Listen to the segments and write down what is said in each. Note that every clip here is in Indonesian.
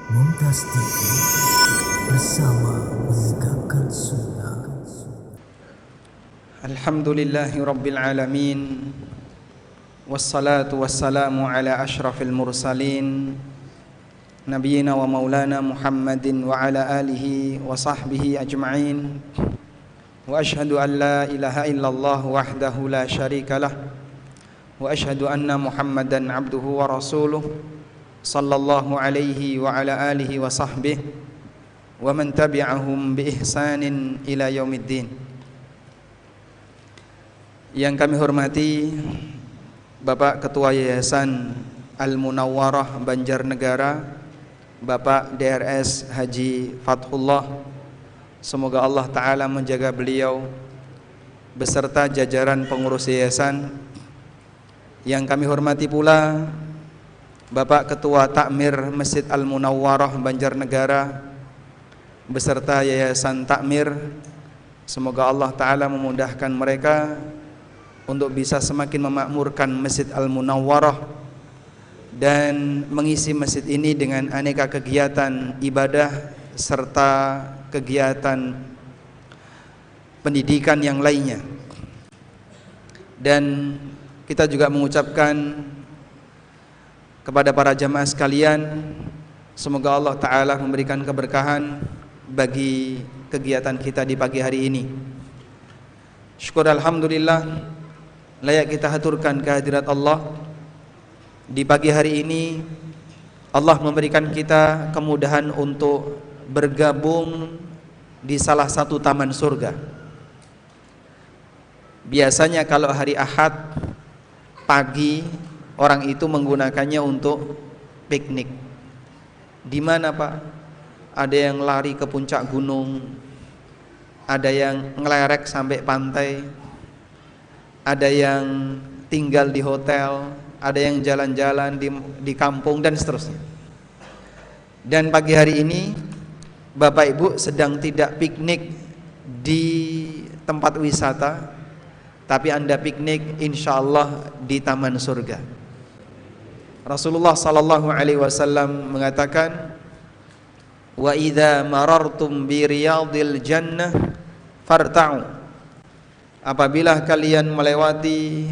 Mumtaz TV bersama menegakkan sunnah. Alhamdulillahi Rabbil Alamin, wassalatu wassalamu ala ashrafil mursalin, Nabiyyina wa maulana Muhammadin wa ala alihi wa sahbihi ajma'in. Wa ashhadu an la ilaha illallah wahdahu la syarika lah, wa ashhadu anna Muhammadan abduhu wa rasuluh, sallallahu alaihi wa ala alihi wa sahbihi wa man tabi'ahum bi ihsanin ila yaumiddin. Yang kami hormati Bapak Ketua Yayasan Al-Munawwarah Banjarnegara, Bapak DRS Haji Fathullah, semoga Allah Ta'ala menjaga beliau beserta jajaran pengurus yayasan. Yang kami hormati pula Bapak Ketua Takmir Masjid Al-Munawwarah Banjarnegara beserta Yayasan Takmir, semoga Allah Ta'ala memudahkan mereka untuk bisa semakin memakmurkan Masjid Al-Munawwarah dan mengisi masjid ini dengan aneka kegiatan ibadah serta kegiatan pendidikan yang lainnya. Dan kita juga mengucapkan kepada para jamaah sekalian, semoga Allah Ta'ala memberikan keberkahan bagi kegiatan kita di pagi hari ini. Syukur alhamdulillah, layak kita haturkan kehadirat Allah. Di pagi hari ini Allah memberikan kita kemudahan untuk bergabung di salah satu taman surga. Biasanya kalau hari Ahad pagi orang itu menggunakannya untuk piknik. Di mana, Pak? Ada yang lari ke puncak gunung, ada yang ngelerek sampai pantai, ada yang tinggal di hotel, ada yang jalan-jalan di kampung dan seterusnya. Dan pagi hari ini Bapak Ibu sedang tidak piknik di tempat wisata, tapi Anda piknik insyaallah di taman surga. Rasulullah sallallahu alaihi wasallam mengatakan, wa idza marartum bi riyadil jannah farta'u. Apabila kalian melewati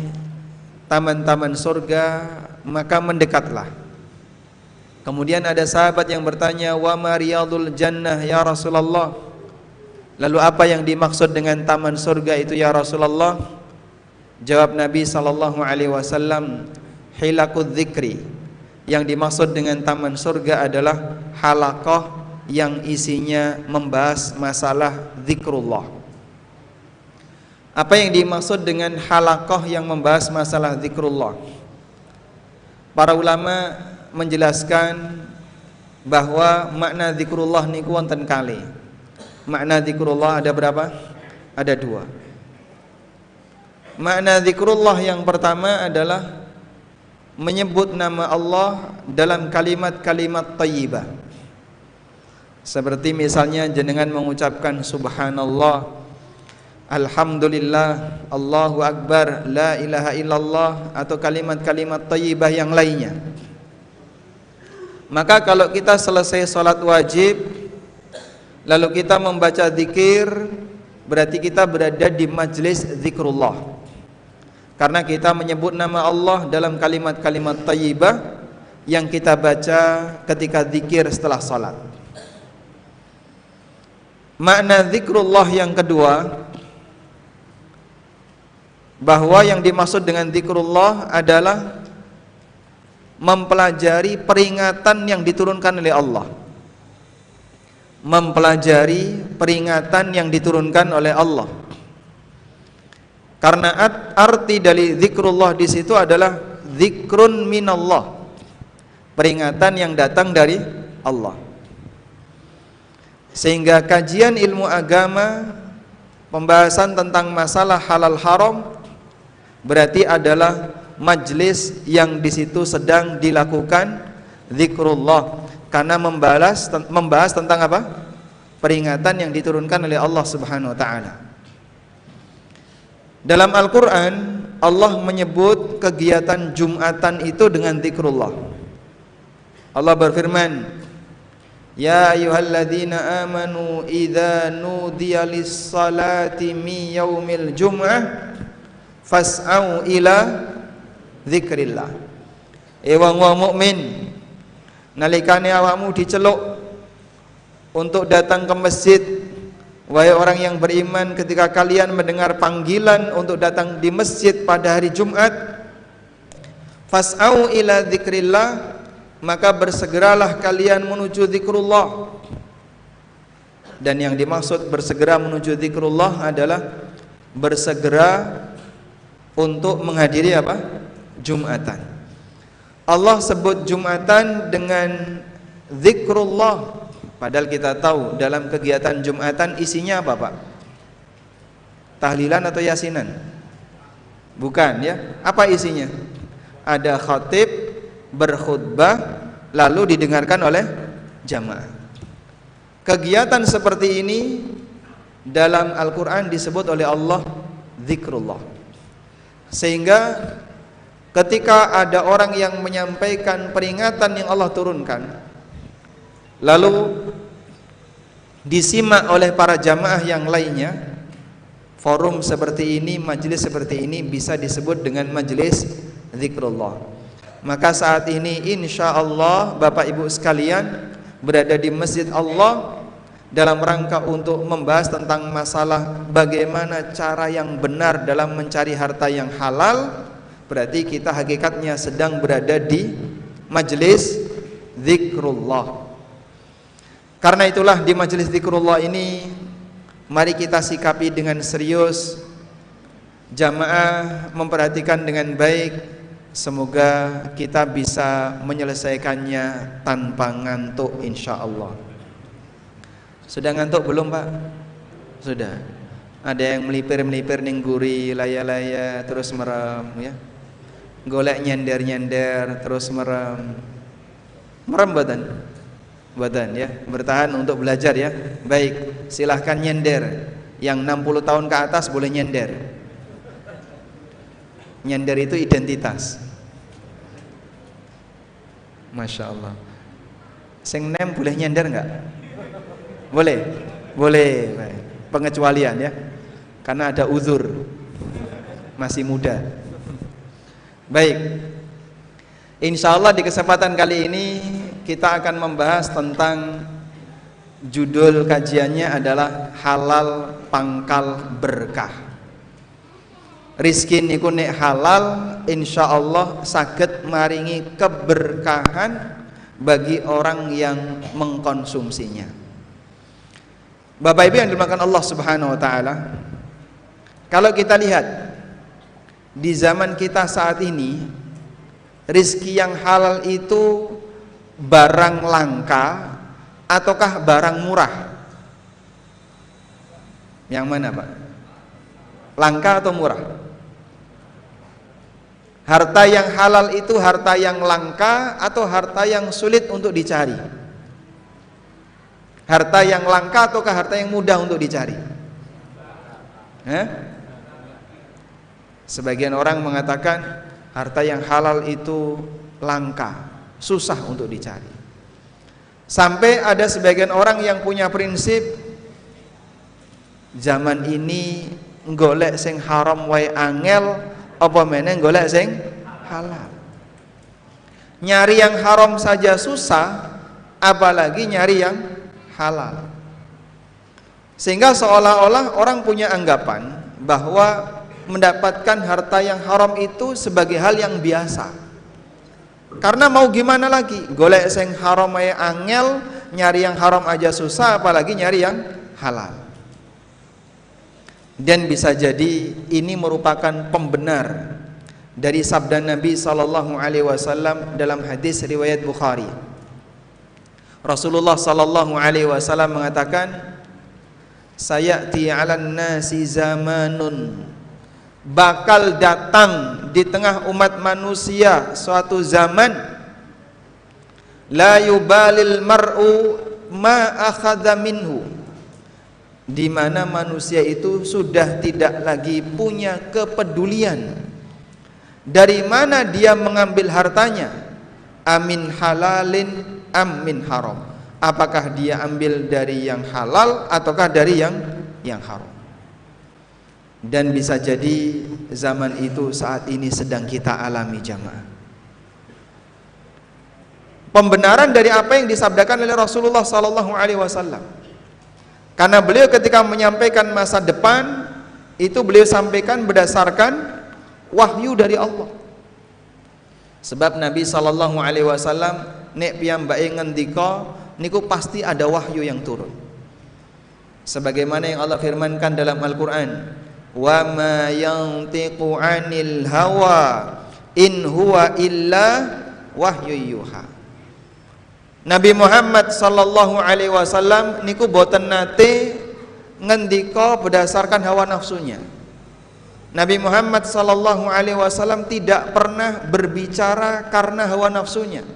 taman-taman surga, maka mendekatlah. Kemudian ada sahabat yang bertanya, wa ma riyadul jannah ya Rasulullah? Lalu apa yang dimaksud dengan taman surga itu ya Rasulullah? Jawab Nabi sallallahu alaihi wasallam, hilaqud dzikri. Yang dimaksud dengan taman surga adalah halaqah yang isinya membahas masalah zikrullah. Apa yang dimaksud dengan halaqah yang membahas masalah zikrullah? Para ulama menjelaskan bahwa makna zikrullah niku wonten kali. Makna zikrullah ada berapa? Ada dua. Makna zikrullah yang pertama adalah menyebut nama Allah dalam kalimat-kalimat thayyibah. Seperti misalnya jenengan mengucapkan subhanallah, alhamdulillah, Allahu akbar, la ilaha illallah, atau kalimat-kalimat thayyibah yang lainnya. Maka kalau kita selesai salat wajib lalu kita membaca zikir, berarti kita berada di majlis zikrullah. Karena kita menyebut nama Allah dalam kalimat-kalimat thayyibah yang kita baca ketika zikir setelah salat. Makna zikrullah yang kedua, bahwa yang dimaksud dengan zikrullah adalah mempelajari peringatan yang diturunkan oleh Allah. Mempelajari peringatan yang diturunkan oleh Allah. Karena arti dari zikrullah di situ adalah zikrun minallah, peringatan yang datang dari Allah. Sehingga kajian ilmu agama, pembahasan tentang masalah halal haram, berarti adalah majlis yang di situ sedang dilakukan zikrullah, karena membahas tentang apa? Peringatan yang diturunkan oleh Allah Subhanahu wa taala. Dalam Al-Quran Allah menyebut kegiatan Jumatan itu dengan zikrullah. Allah berfirman, Ya ayyuhalladzina amanu idza nudiya lis-salati min yaumil jum'ah fas'au ila dzikrillah. Wong mukmin, nalikane awakmu diceluk untuk datang ke masjid, wahai orang yang beriman, ketika kalian mendengar panggilan untuk datang di masjid pada hari Jumat, fas'au ila dzikrillah, maka bersegeralah kalian menuju zikrullah. Dan yang dimaksud bersegera menuju zikrullah adalah bersegera untuk menghadiri apa? Jumatan. Allah sebut Jumatan dengan zikrullah, padahal kita tahu dalam kegiatan Jumatan isinya apa, Pak? Tahlilan atau yasinan? Bukan, ya. Apa isinya? Ada khatib berkhutbah lalu didengarkan oleh jamaah. Kegiatan seperti ini dalam Al-Quran disebut oleh Allah zikrullah. Sehingga ketika ada orang yang menyampaikan peringatan yang Allah turunkan, lalu disimak oleh para jamaah yang lainnya, forum seperti ini, majelis seperti ini bisa disebut dengan majelis zikrullah. Maka saat ini insya Allah Bapak Ibu sekalian berada di masjid Allah dalam rangka untuk membahas tentang masalah bagaimana cara yang benar dalam mencari harta yang halal. Berarti kita hakikatnya sedang berada di majelis zikrullah. Karena itulah di majelis zikrullah ini mari kita sikapi dengan serius, jamaah memperhatikan dengan baik. Semoga kita bisa menyelesaikannya tanpa ngantuk insya Allah. Sudah ngantuk belum, Pak? Sudah. Ada yang melipir-melipir ning guri, laya-laya terus merem, ya. Golek nyender-nyender terus merem. Merem badan ya. Bertahan untuk belajar ya. Baik, silahkan nyender. Yang 60 tahun ke atas boleh nyender. Nyender itu identitas. Masya Allah. Sing nem boleh nyender nggak? Boleh, boleh. Pengecualian ya, karena ada uzur, masih muda. Baik. Insya Allah di kesempatan kali ini kita akan membahas tentang judul kajiannya adalah halal pangkal berkah. Rizki niku nek halal insya Allah saged maringi keberkahan bagi orang yang mengkonsumsinya. Bapak Ibu yang dimuliakan Allah Subhanahu wa taala, kalau kita lihat di zaman kita saat ini, rizki yang halal itu barang langka ataukah barang murah? Yang mana, Pak? Langka atau murah? Harta yang halal itu harta yang langka atau harta yang sulit untuk dicari? Harta yang langka ataukah harta yang mudah untuk dicari? Sebagian orang mengatakan harta yang halal itu langka, susah untuk dicari. Sampai ada sebagian orang yang punya prinsip zaman ini golek sing haram wae angel, apa meneh golek sing halal. Nyari yang haram saja susah, apalagi nyari yang halal. Sehingga seolah-olah orang punya anggapan bahwa mendapatkan harta yang haram itu sebagai hal yang biasa. Karena mau gimana lagi, golek sing haram ae angel, nyari yang haram aja susah, apalagi nyari yang halal. Dan bisa jadi ini merupakan pembenar dari sabda Nabi sallallahu alaihi wasallam dalam hadis riwayat Bukhari. Rasulullah sallallahu alaihi wasallam mengatakan, sayati 'alan nasi zamanun, bakal datang di tengah umat manusia suatu zaman, la yubalil mar'u ma akhadha minhu, di mana manusia itu sudah tidak lagi punya kepedulian dari mana dia mengambil hartanya, amin halalin am min haram, apakah dia ambil dari yang halal ataukah dari yang haram. Dan bisa jadi zaman itu saat ini sedang kita alami jamaah. Pembenaran dari apa yang disabdakan oleh Rasulullah sallallahu alaihi wasallam. Karena beliau ketika menyampaikan masa depan itu beliau sampaikan berdasarkan wahyu dari Allah. Sebab Nabi sallallahu alaihi wasallam nek piyambake ngendika niku pasti ada wahyu yang turun. Sebagaimana yang Allah firmankan dalam Al-Qur'an, "Wa ma yantiqu 'anil hawa in huwa illa wahyu yuha." Nabi Muhammad sallallahu alaihi wasallam niku boten nate ngendika berdasarkan hawa nafsunya. Nabi Muhammad sallallahu alaihi wasallam tidak pernah berbicara karena hawa nafsunya.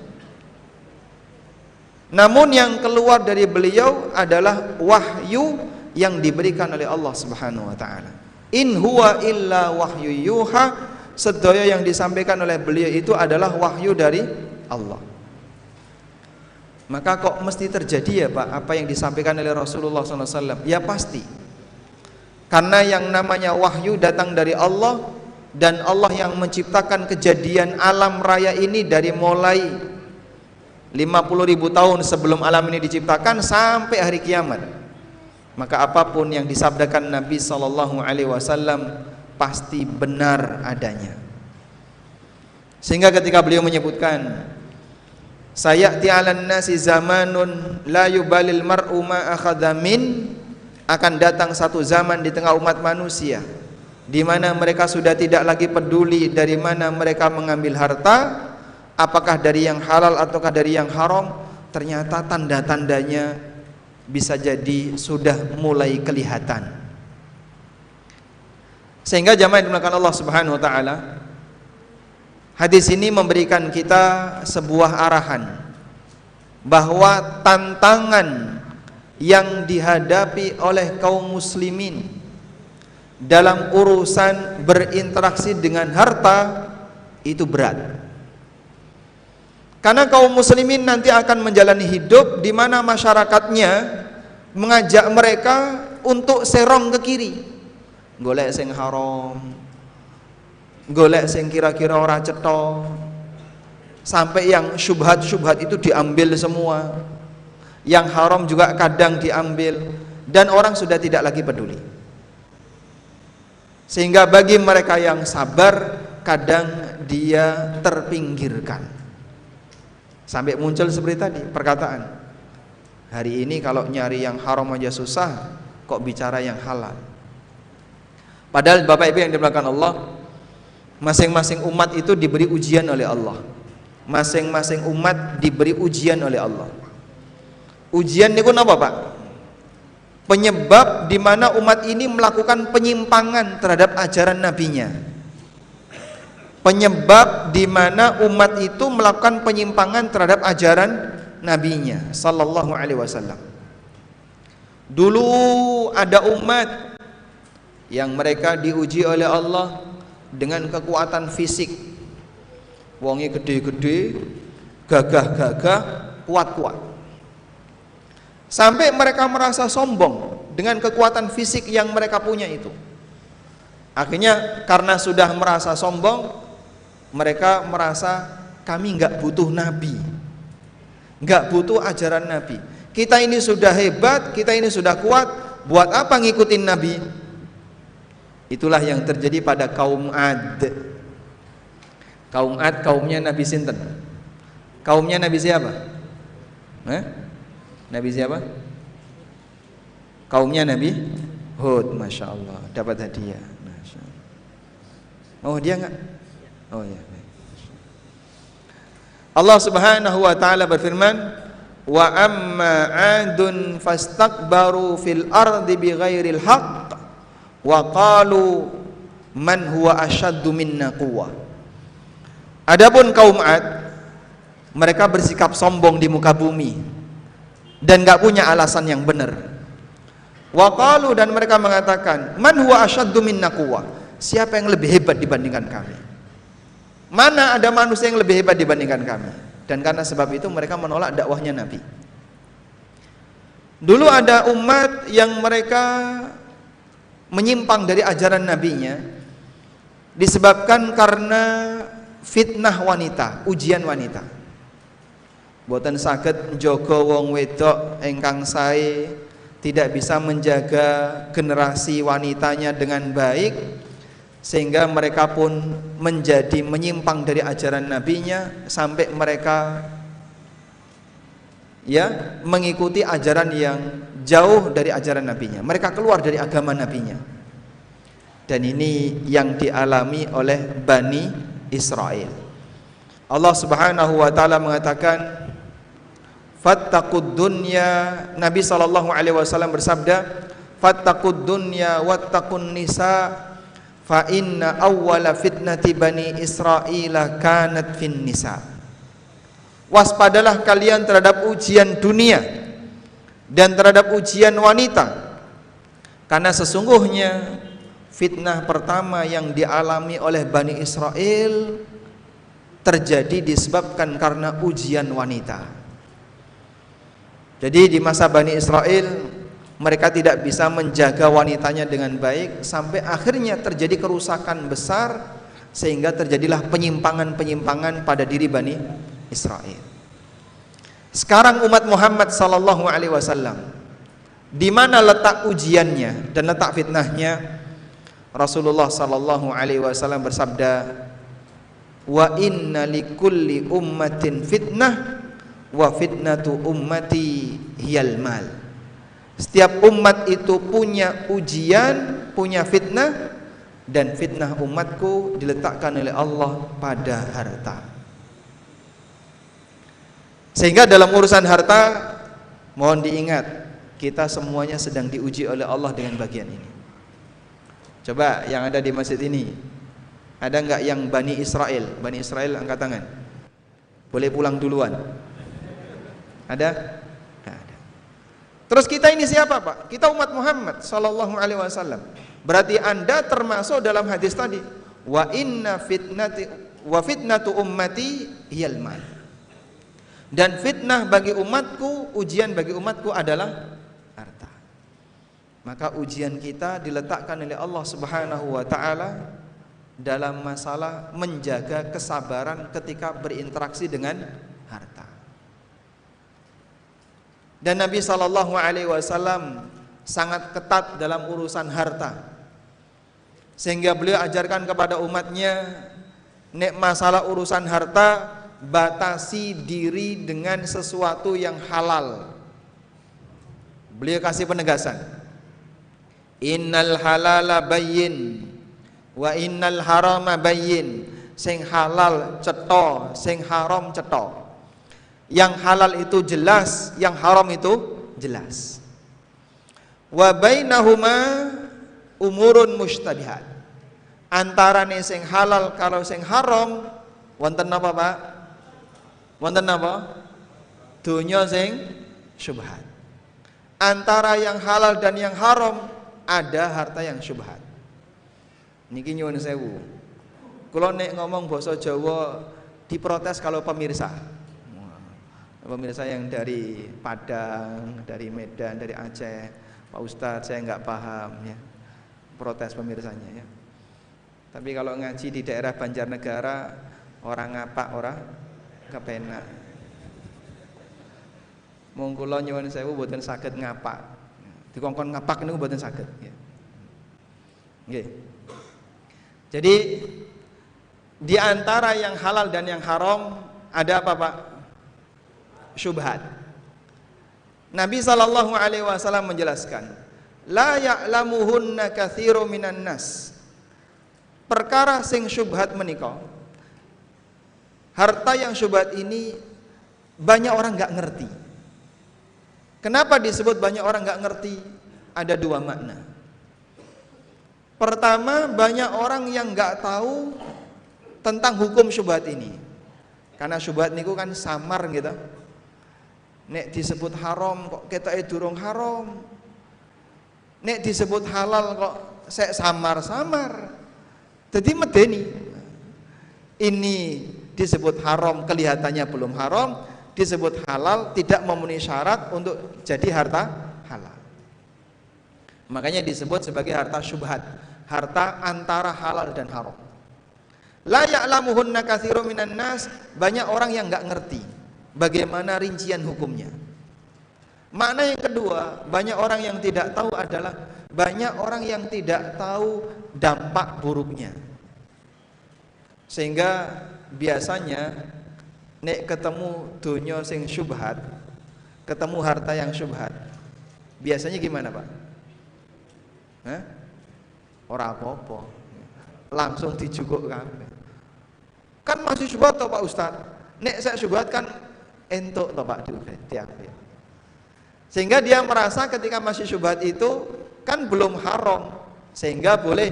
Namun yang keluar dari beliau adalah wahyu yang diberikan oleh Allah Subhanahu wa taala. In huwa illa wahyu yuha, sedaya yang disampaikan oleh beliau itu adalah wahyu dari Allah. Maka kok mesti terjadi ya Pak apa yang disampaikan oleh Rasulullah SAW? Ya pasti. Karena yang namanya wahyu datang dari Allah, dan Allah yang menciptakan kejadian alam raya ini dari mulai 50.000 tahun sebelum alam ini diciptakan sampai hari kiamat. Maka apapun yang disabdakan Nabi SAW pasti benar adanya. Sehingga ketika beliau menyebutkan, sayati 'alan nasi zamanun la yubalil mar'u ma akhadha min, akan datang satu zaman di tengah umat manusia di mana mereka sudah tidak lagi peduli dari mana mereka mengambil harta, apakah dari yang halal ataukah dari yang haram. Ternyata tanda-tandanya bisa jadi sudah mulai kelihatan. Sehingga jamaah yang dimuliakan Allah Subhanahu wa taala, hadis ini memberikan kita sebuah arahan bahwa tantangan yang dihadapi oleh kaum muslimin dalam urusan berinteraksi dengan harta itu berat. Karena kaum muslimin nanti akan menjalani hidup di mana masyarakatnya mengajak mereka untuk serong ke kiri, golek sing haram, golek sing kira-kira ora cetha, sampai yang syubhat-syubhat itu diambil semua, yang haram juga kadang diambil, dan orang sudah tidak lagi peduli. Sehingga bagi mereka yang sabar, kadang dia terpinggirkan. Sampai muncul seperti tadi perkataan, hari ini kalau nyari yang haram aja susah, kok bicara yang halal. Padahal Bapak Ibu yang dimuliakan Allah, masing-masing umat itu diberi ujian oleh Allah. Masing-masing umat diberi ujian oleh Allah. Ujian niku napa Pak? Penyebab di mana umat ini melakukan penyimpangan terhadap ajaran nabinya. Penyebab di mana umat itu melakukan penyimpangan terhadap ajaran nabinya sallallahu alaihi wasallam. Dulu ada umat yang mereka diuji oleh Allah dengan kekuatan fisik. Wonge gede-gede, gagah-gagah, kuat-kuat. Sampai mereka merasa sombong dengan kekuatan fisik yang mereka punya itu. Akhirnya karena sudah merasa sombong, mereka merasa kami nggak butuh nabi, nggak butuh ajaran nabi. Kita ini sudah hebat, kita ini sudah kuat, buat apa ngikutin nabi? Itulah yang terjadi pada kaum Ad. Kaum Ad kaumnya Nabi sinten? Kaumnya Nabi siapa? Nabi siapa? Kaumnya Nabi Hud. Masya Allah, dapat hadiah. Masya Allah. Oh dia nggak? Oh ya. Allah Subhanahu wa taala berfirman, wa amma 'adun fastakbaru fil ardi bighairil haqq wa qalu man huwa asyaddu minna quwwah. Adapun kaum Ad, mereka bersikap sombong di muka bumi dan enggak punya alasan yang benar. Wa qalu, dan mereka mengatakan, man huwa asyaddu minna quwwah, siapa yang lebih hebat dibandingkan kami? Mana ada manusia yang lebih hebat dibandingkan kami? Dan karena sebab itu mereka menolak dakwahnya Nabi. Dulu ada umat yang mereka menyimpang dari ajaran nabinya disebabkan karena fitnah wanita, ujian wanita. Boten saged njaga wong wedok ingkang sae, tidak bisa menjaga generasi wanitanya dengan baik, sehingga mereka pun menjadi menyimpang dari ajaran nabinya sampai mereka mengikuti ajaran yang jauh dari ajaran nabinya. Mereka keluar dari agama nabinya. Dan ini yang dialami oleh Bani Israel. Allah Subhanahu wa taala mengatakan, fattaqud dunya, Nabi sallallahu alaihi wasallam bersabda, fattaqud dunya wattaqun nisa fa inna awwala fitnati bani Israila kanat fin nisa. Waspadalah kalian terhadap ujian dunia dan terhadap ujian wanita, karena sesungguhnya fitnah pertama yang dialami oleh Bani Israel terjadi disebabkan karena ujian wanita. Jadi di masa Bani Israel mereka tidak bisa menjaga wanitanya dengan baik, sampai akhirnya terjadi kerusakan besar, sehingga terjadilah penyimpangan-penyimpangan pada diri Bani Israel. Sekarang umat Muhammad sallallahu alaihi wasallam, di mana letak ujiannya dan letak fitnahnya? Rasulullah sallallahu alaihi wasallam bersabda, wa inna likulli ummatin fitnah wa fitnatu ummati hiyal mal. Setiap umat itu punya ujian, punya fitnah, dan fitnah umatku diletakkan oleh Allah pada harta. Sehingga dalam urusan harta, mohon diingat, kita semuanya sedang diuji oleh Allah dengan bagian ini. Coba yang ada di masjid ini, ada enggak yang Bani Israel? Bani Israel angkat tangan. Boleh pulang duluan. Ada? Nggak ada. Terus kita ini siapa, Pak? Kita umat Muhammad sallallahu alaihi wasallam. Berarti Anda termasuk dalam hadis tadi, wa inna fitnatu ummati hiyal mal. Dan fitnah bagi umatku, ujian bagi umatku adalah harta. Maka ujian kita diletakkan oleh Allah Subhanahu wa taala dalam masalah menjaga kesabaran ketika berinteraksi dengan harta. Dan Nabi sallallahu alaihi wasallam sangat ketat dalam urusan harta, sehingga beliau ajarkan kepada umatnya, nek masalah urusan harta, batasi diri dengan sesuatu yang halal. Beliau kasih penegasan, innal halala bayyin wa innal harama bayyin. Sing halal cetha, sing haram cetha. Yang halal itu jelas, yang haram itu jelas. Wa bainahuma umurun mustabihat. Antarane sing halal karo sing haram wonten napa, Pak? Wonten napa? Donya sing syubhat. Antara yang halal dan yang haram ada harta yang syubhat. Niki nyuwun sewu. Kula nek ngomong basa Jawa diprotes kalau pemirsa. Pemirsa yang dari Padang, dari Medan, dari Aceh, Pak Ustadz saya nggak paham ya, protes pemirsanya ya. Tapi kalau ngaji di daerah Banjarnegara, orang ngapak orang kepenak. Mung kula nyuwun sewu mboten saged ngapak. Dikongkon ngapak niku mboten saged ya. Nggih. Jadi di antara yang halal dan yang haram ada apa, Pak? Syubhat. Nabi sallallahu alaihi wasallam menjelaskan, la ya'lamuhunna katsirun minan nas. Perkara sing syubhat menika, harta yang syubhat ini banyak orang enggak ngerti. Kenapa disebut banyak orang enggak ngerti? Ada dua makna. Pertama, banyak orang yang enggak tahu tentang hukum syubhat ini. Karena syubhat niku kan samar gitu. Nek disebut haram kok ketoke durung haram. Nek disebut halal kok sek samar-samar. Jadi medeni. Ini disebut haram kelihatannya belum haram, disebut halal tidak memenuhi syarat untuk jadi harta halal. Makanya disebut sebagai harta syubhat, harta antara halal dan haram. La ya'lamuhunna katsirun minan nas, banyak orang yang enggak ngerti bagaimana rincian hukumnya. Makna yang kedua, banyak orang yang tidak tahu adalah banyak orang yang tidak tahu dampak buruknya. Sehingga biasanya nek ketemu dunia sing syubhat, ketemu harta yang syubhat, biasanya gimana, Pak? Hah? Ora apa-apa. Langsung dijukuk kabeh. Kan masih syubhat toh Pak Ustaz. Nek saya syubhat kan entuk toh Pak diambil. Sehingga dia merasa ketika masih syubhat itu kan belum haram, sehingga boleh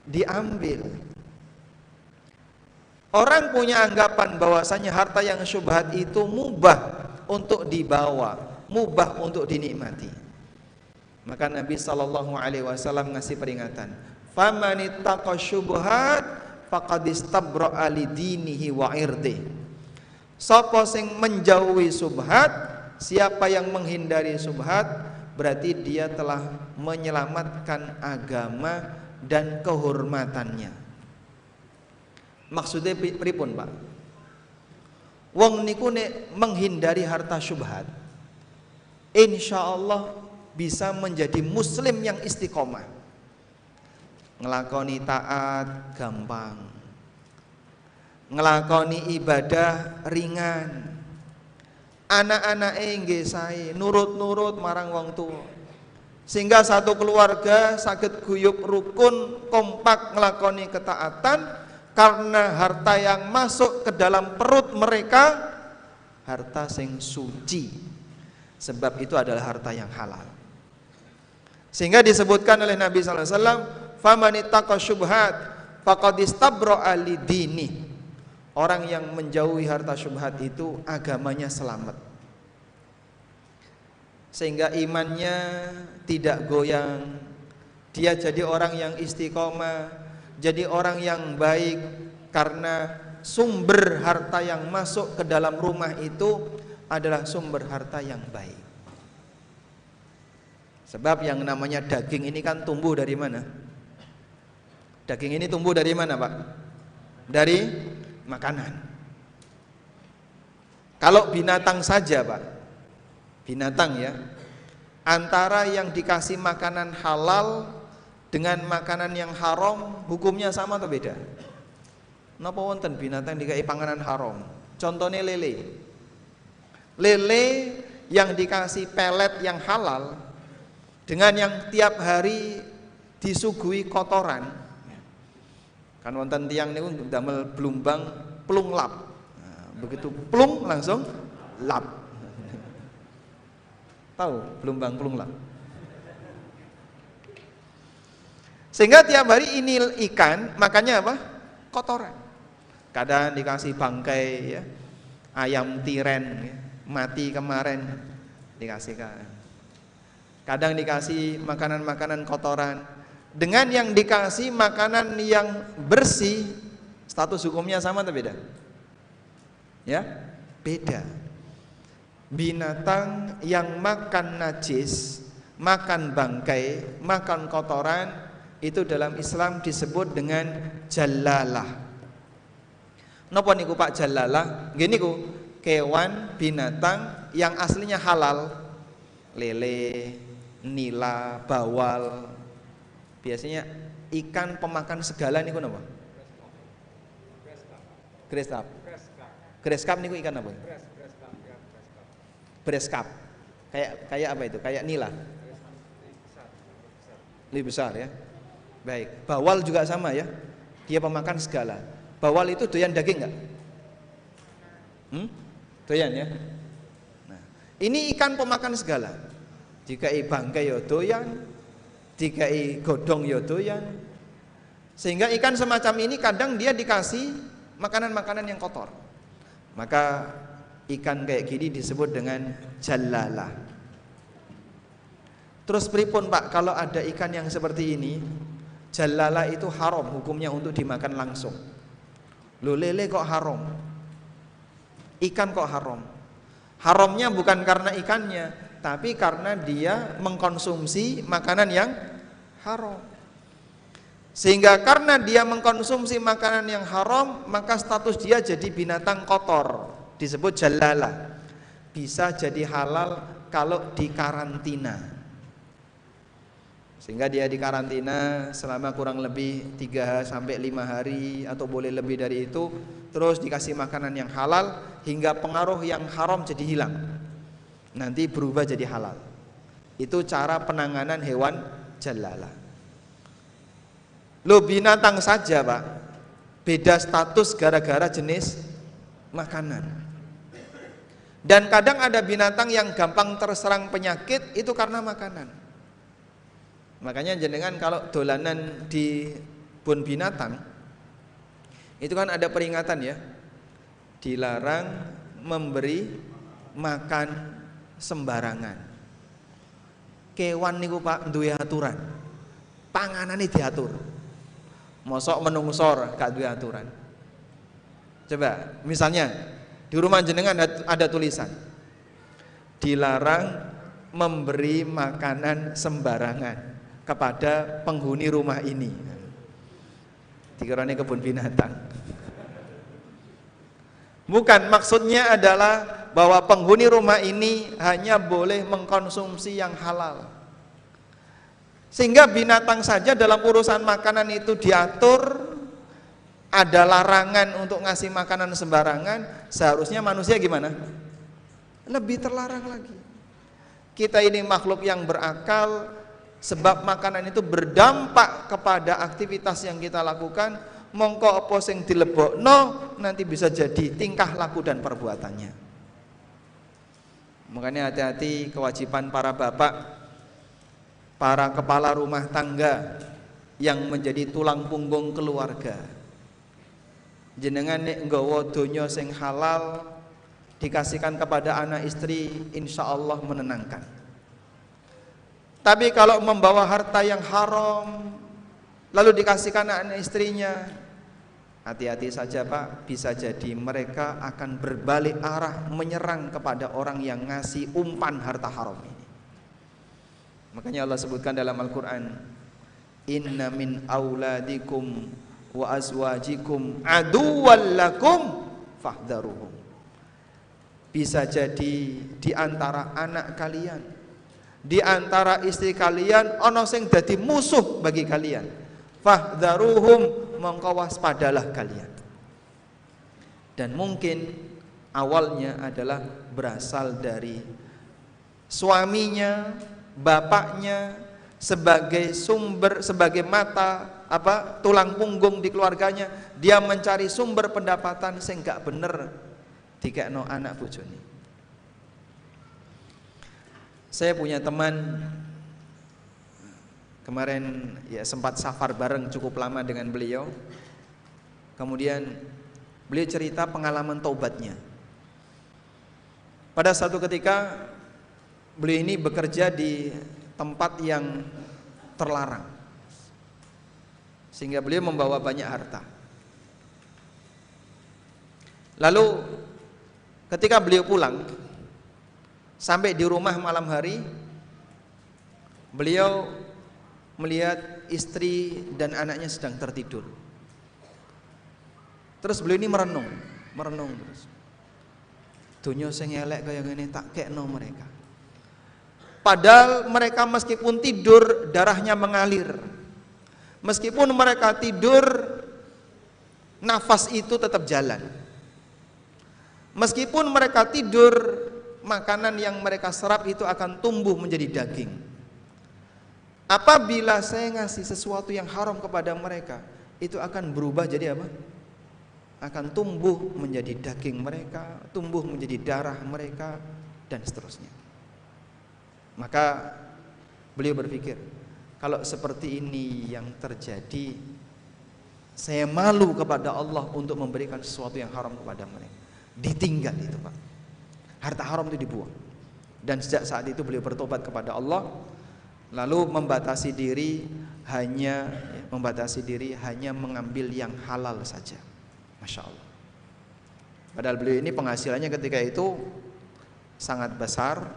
diambil. Orang punya anggapan bahwasanya harta yang syubhat itu mubah untuk dibawa, mubah untuk dinikmati. Maka Nabi SAW ngasih peringatan, famanittaqa syubhat faqad istabra'a lidinihi wa irdihi. Sapa sing menjauhi syubhat, siapa yang menghindari syubhat, berarti dia telah menyelamatkan agama dan kehormatannya. Maksudnya pripun, Pak? Wong niku nek menghindari harta syubhat, insyaallah bisa menjadi muslim yang istiqomah. Ngelakoni taat gampang, ngelakoni ibadah ringan, anak-anake nggih sae nurut-nurut marang wong tuwa, sehingga satu keluarga saged guyub rukun kompak ngelakoni ketaatan karena harta yang masuk ke dalam perut mereka harta sing suci, sebab itu adalah harta yang halal. Sehingga disebutkan oleh Nabi SAW, famanittaqa syubhat faqad istabra'a lidini. Orang yang menjauhi harta syubhat itu agamanya selamat, sehingga imannya tidak goyang. Dia jadi orang yang istiqomah, jadi orang yang baik, karena sumber harta yang masuk ke dalam rumah itu adalah sumber harta yang baik. Sebab yang namanya daging ini kan tumbuh dari mana? Daging ini tumbuh dari mana, Pak? Dari makanan. Kalau binatang saja, Pak, binatang ya, antara yang dikasih makanan halal dengan makanan yang haram, hukumnya sama atau beda? Napa wonten binatang dikai panganan haram? Contohnya lele. Lele yang dikasih pelet yang halal dengan yang tiap hari disuguhi kotoran. Kan wonten tiang niku damel blumbang plung lap. Nah, begitu plung langsung lap. Tahu blumbang plung lap? Sehingga tiap hari ini ikan makannya apa? Kotoran. Kadang dikasih bangkai ya, ayam tiren ya, mati kemarin dikasihkan. Kadang dikasih makanan-makanan kotoran. Dengan yang dikasih makanan yang bersih, status hukumnya sama atau beda? Ya, beda. Binatang yang makan najis, makan bangkai, makan kotoran, itu dalam Islam disebut dengan jalalah. Napa niku Pak jalalah? Nggih niku kewan binatang yang aslinya halal. Lele, nila, bawal. Biasanya ikan pemakan segala niku napa? Greskap. Greskap niku ikan apa? Greskap. Kayak apa itu? Kayak nila. Lebih besar ya. Baik. Bawal juga sama ya. Dia pemakan segala. Bawal itu doyan daging enggak? Doyan ya. Nah, ini ikan pemakan segala. Dikai bangkai ya doyan, dikai godhong ya doyan. Sehingga ikan semacam ini kadang dia dikasih makanan-makanan yang kotor. Maka ikan kayak gini disebut dengan jalalah. Terus pripun Pak kalau ada ikan yang seperti ini? Jalalah itu haram hukumnya untuk dimakan langsung. Loh lele kok haram? Ikan kok haram? Haramnya bukan karena ikannya, tapi karena dia mengkonsumsi makanan yang haram. Sehingga karena dia mengkonsumsi makanan yang haram, maka status dia jadi binatang kotor, disebut jalalah. Bisa jadi halal kalau dikarantina. Sehingga dia dikarantina selama kurang lebih 3 sampai 5 hari atau boleh lebih dari itu, terus dikasih makanan yang halal hingga pengaruh yang haram jadi hilang. Nanti berubah jadi halal. Itu cara penanganan hewan jalalah. Loh, binatang saja Pak, beda status gara-gara jenis makanan. Dan kadang ada binatang yang gampang terserang penyakit itu karena makanan. Makanya jenengan kalau dolanan di kebun binatang itu kan ada peringatan ya, dilarang memberi makan sembarangan. Kewan niku Pak duwe aturan, panganane diatur. Mosok menungsor gak duwe aturan. Coba misalnya di rumah jenengan ada tulisan dilarang memberi makanan sembarangan kepada penghuni rumah ini. Dikiranya kebun binatang. Bukan, maksudnya adalah bahwa penghuni rumah ini hanya boleh mengkonsumsi yang halal. Sehingga binatang saja dalam urusan makanan itu diatur, ada larangan untuk ngasih makanan sembarangan. Seharusnya manusia gimana? Lebih terlarang lagi. Kita ini makhluk yang berakal, sebab makanan itu berdampak kepada aktivitas yang kita lakukan. Mongko apa sing dilebokno nanti bisa jadi tingkah laku dan perbuatannya. Makanya hati-hati, kewajiban para bapak, para kepala rumah tangga yang menjadi tulang punggung keluarga. Jenengan nek nggawa donya sing halal dikasihkan kepada anak istri, insya Allah menenangkan. Tapi kalau membawa harta yang haram lalu dikasihkan anak istrinya, hati-hati saja Pak, bisa jadi mereka akan berbalik arah menyerang kepada orang yang ngasih umpan harta haram ini. Makanya Allah sebutkan dalam Al-Quran, inna min auladikum wa azwajikum aduwwan lakum fahdharuhum. Bisa jadi di antara anak kalian, di antara istri kalian ana sing dadi musuh bagi kalian. Fahdharuhum, mongko waspadalah kalian. Dan mungkin awalnya adalah berasal dari suaminya, bapaknya, sebagai sumber, sebagai mata tulang punggung di keluarganya, dia mencari sumber pendapatan sing gak bener dikekno anak bojone. Saya punya teman kemarin ya sempat safar bareng cukup lama dengan beliau. Kemudian beliau cerita pengalaman taubatnya. Pada satu ketika beliau ini bekerja di tempat yang terlarang, sehingga beliau membawa banyak harta. Lalu ketika beliau pulang, sampai di rumah malam hari, beliau melihat istri dan anaknya sedang tertidur. Terus beliau ini merenung terus. Dunia sing elek kaya ngene tak kekno mereka. Padahal mereka meskipun tidur darahnya mengalir. Meskipun mereka tidur nafas itu tetap jalan. Meskipun mereka tidur makanan yang mereka serap itu akan tumbuh menjadi daging. Apabila saya ngasih sesuatu yang haram kepada mereka, itu akan berubah jadi apa? Akan tumbuh menjadi daging mereka, tumbuh menjadi darah mereka, dan seterusnya. Maka beliau berpikir, kalau seperti ini yang terjadi, saya malu kepada Allah untuk memberikan sesuatu yang haram kepada mereka. Ditinggal itu Pak, harta haram itu dibuang. Dan sejak saat itu beliau bertobat kepada Allah, lalu membatasi diri hanya mengambil yang halal saja. Masya Allah. Padahal beliau ini penghasilannya ketika itu sangat besar,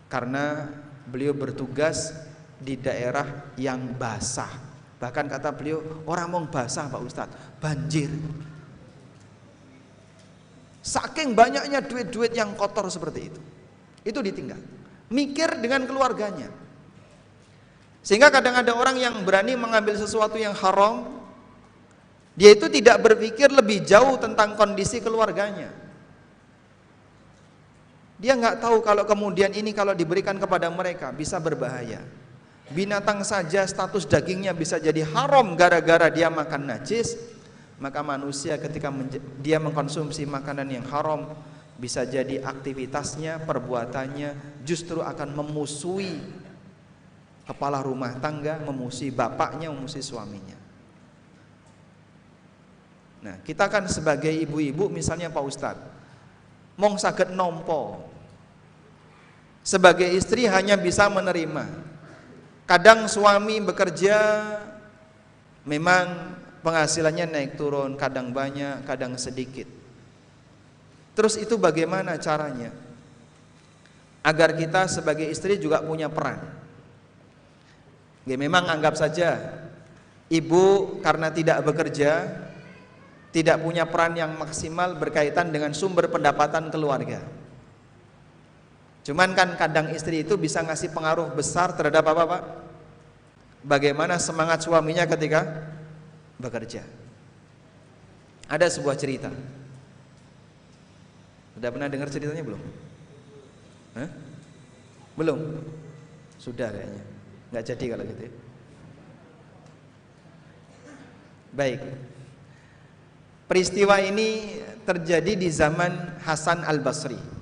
karena beliau bertugas di daerah yang basah. Bahkan kata beliau, orang mau basah Pak Ustadz, banjir. Saking banyaknya duit-duit yang kotor seperti itu ditinggal. Mikir dengan keluarganya. Sehingga kadang ada orang yang berani mengambil sesuatu yang haram, dia itu tidak berpikir lebih jauh tentang kondisi keluarganya. Dia nggak tahu kalau kemudian ini kalau diberikan kepada mereka bisa berbahaya. Binatang saja status dagingnya bisa jadi haram gara-gara dia makan najis, maka manusia ketika dia mengkonsumsi makanan yang haram, bisa jadi aktivitasnya, perbuatannya justru akan memusuhi kepala rumah tangga, memusuhi bapaknya, memusuhi suaminya. Nah, kita kan sebagai ibu-ibu misalnya Pak Ustadz, mong saged nompo, sebagai istri hanya bisa menerima. Kadang suami bekerja memang penghasilannya naik turun, kadang banyak, kadang sedikit. Terus itu bagaimana caranya agar kita sebagai istri juga punya peran? Ya, memang anggap saja ibu karena tidak bekerja, tidak punya peran yang maksimal berkaitan dengan sumber pendapatan keluarga. Cuman kan kadang istri itu bisa ngasih pengaruh besar terhadap apa Pak? Bagaimana semangat suaminya ketika bekerja. Ada sebuah cerita. Sudah pernah dengar ceritanya belum? Hah? Belum? Sudah kayaknya. Nggak jadi kalau gitu ya. Baik. Peristiwa ini terjadi di zaman Hasan Al-Basri.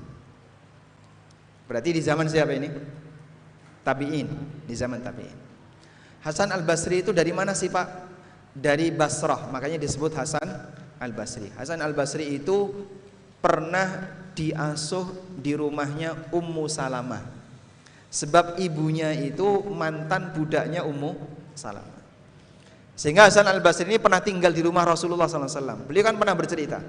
Berarti di zaman siapa ini? Tabi'in, di zaman tabi'in. Hasan Al-Basri itu dari mana sih Pak? Dari Basrah, makanya disebut Hasan Al-Basri. Hasan Al-Basri itu pernah diasuh di rumahnya Ummu Salamah. Sebab ibunya itu mantan budaknya Ummu Salamah. Sehingga Hasan Al-Basri ini pernah tinggal di rumah Rasulullah SAW. Beliau kan pernah bercerita,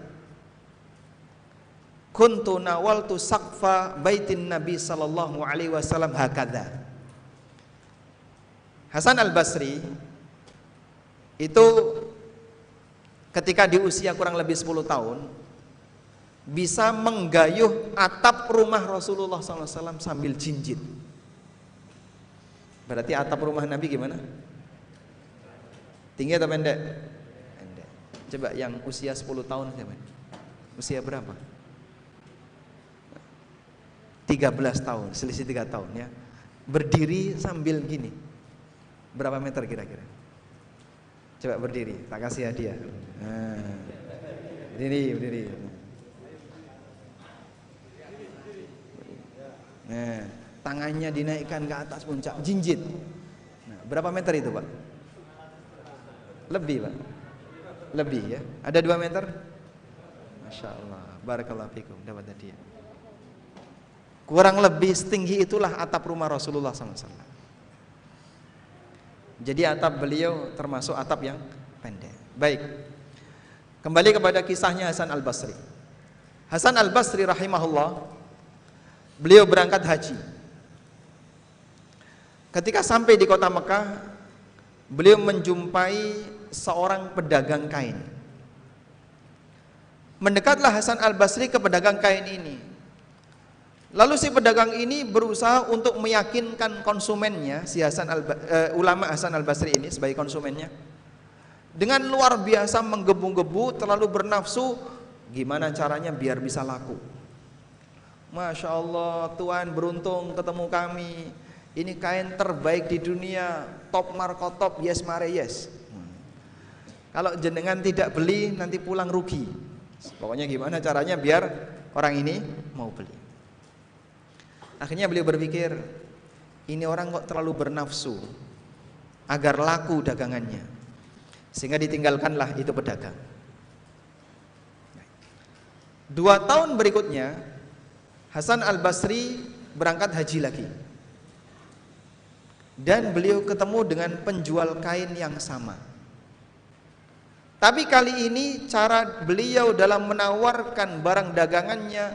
kuntu nawaltu saqfa baitin Nabi sallallahu alaihi wasallam hakadha. Hasan Al-Basri itu ketika di usia kurang lebih 10 tahun bisa menggayuh atap rumah Rasulullah SAW sambil jinjit. Berarti atap rumah Nabi gimana? Tinggi atau pendek? Pendek. Coba yang usia 10 tahun siapa? Usia berapa? 13 tahun, selisih 3 tahun ya. Berdiri sambil gini. Berapa meter kira-kira? Coba berdiri, tak kasih hadiah. Nah, berdiri. Nah, tangannya dinaikkan ke atas puncak, jinjit. Nah, berapa meter itu Pak? Lebih Pak? Lebih ya? Ada 2 meter? Masya Allah, barakallahu fikum, dapat hadiah. Kurang lebih setinggi itulah atap rumah Rasulullah SAW. Jadi atap beliau termasuk atap yang pendek. Baik, kembali kepada kisahnya Hasan Al-Basri. Hasan Al-Basri rahimahullah, beliau berangkat haji. Ketika sampai di kota Mekah, beliau menjumpai seorang pedagang kain. Mendekatlah Hasan Al-Basri ke pedagang kain ini. Lalu si pedagang ini berusaha untuk meyakinkan konsumennya, si ulama Hasan Al-Basri ini sebagai konsumennya, dengan luar biasa menggebu-gebu, terlalu bernafsu, gimana caranya biar bisa laku. Masya Allah, Tuhan beruntung ketemu kami. Ini kain terbaik di dunia, top markotop, yes mare yes. Kalau jenengan tidak beli nanti pulang rugi. Pokoknya gimana caranya biar orang ini mau beli. Akhirnya beliau berpikir, ini orang kok terlalu bernafsu agar laku dagangannya, sehingga ditinggalkanlah itu pedagang. 2 tahun berikutnya Hasan Al-Basri berangkat haji lagi, dan beliau ketemu dengan penjual kain yang sama. Tapi kali ini cara beliau dalam menawarkan barang dagangannya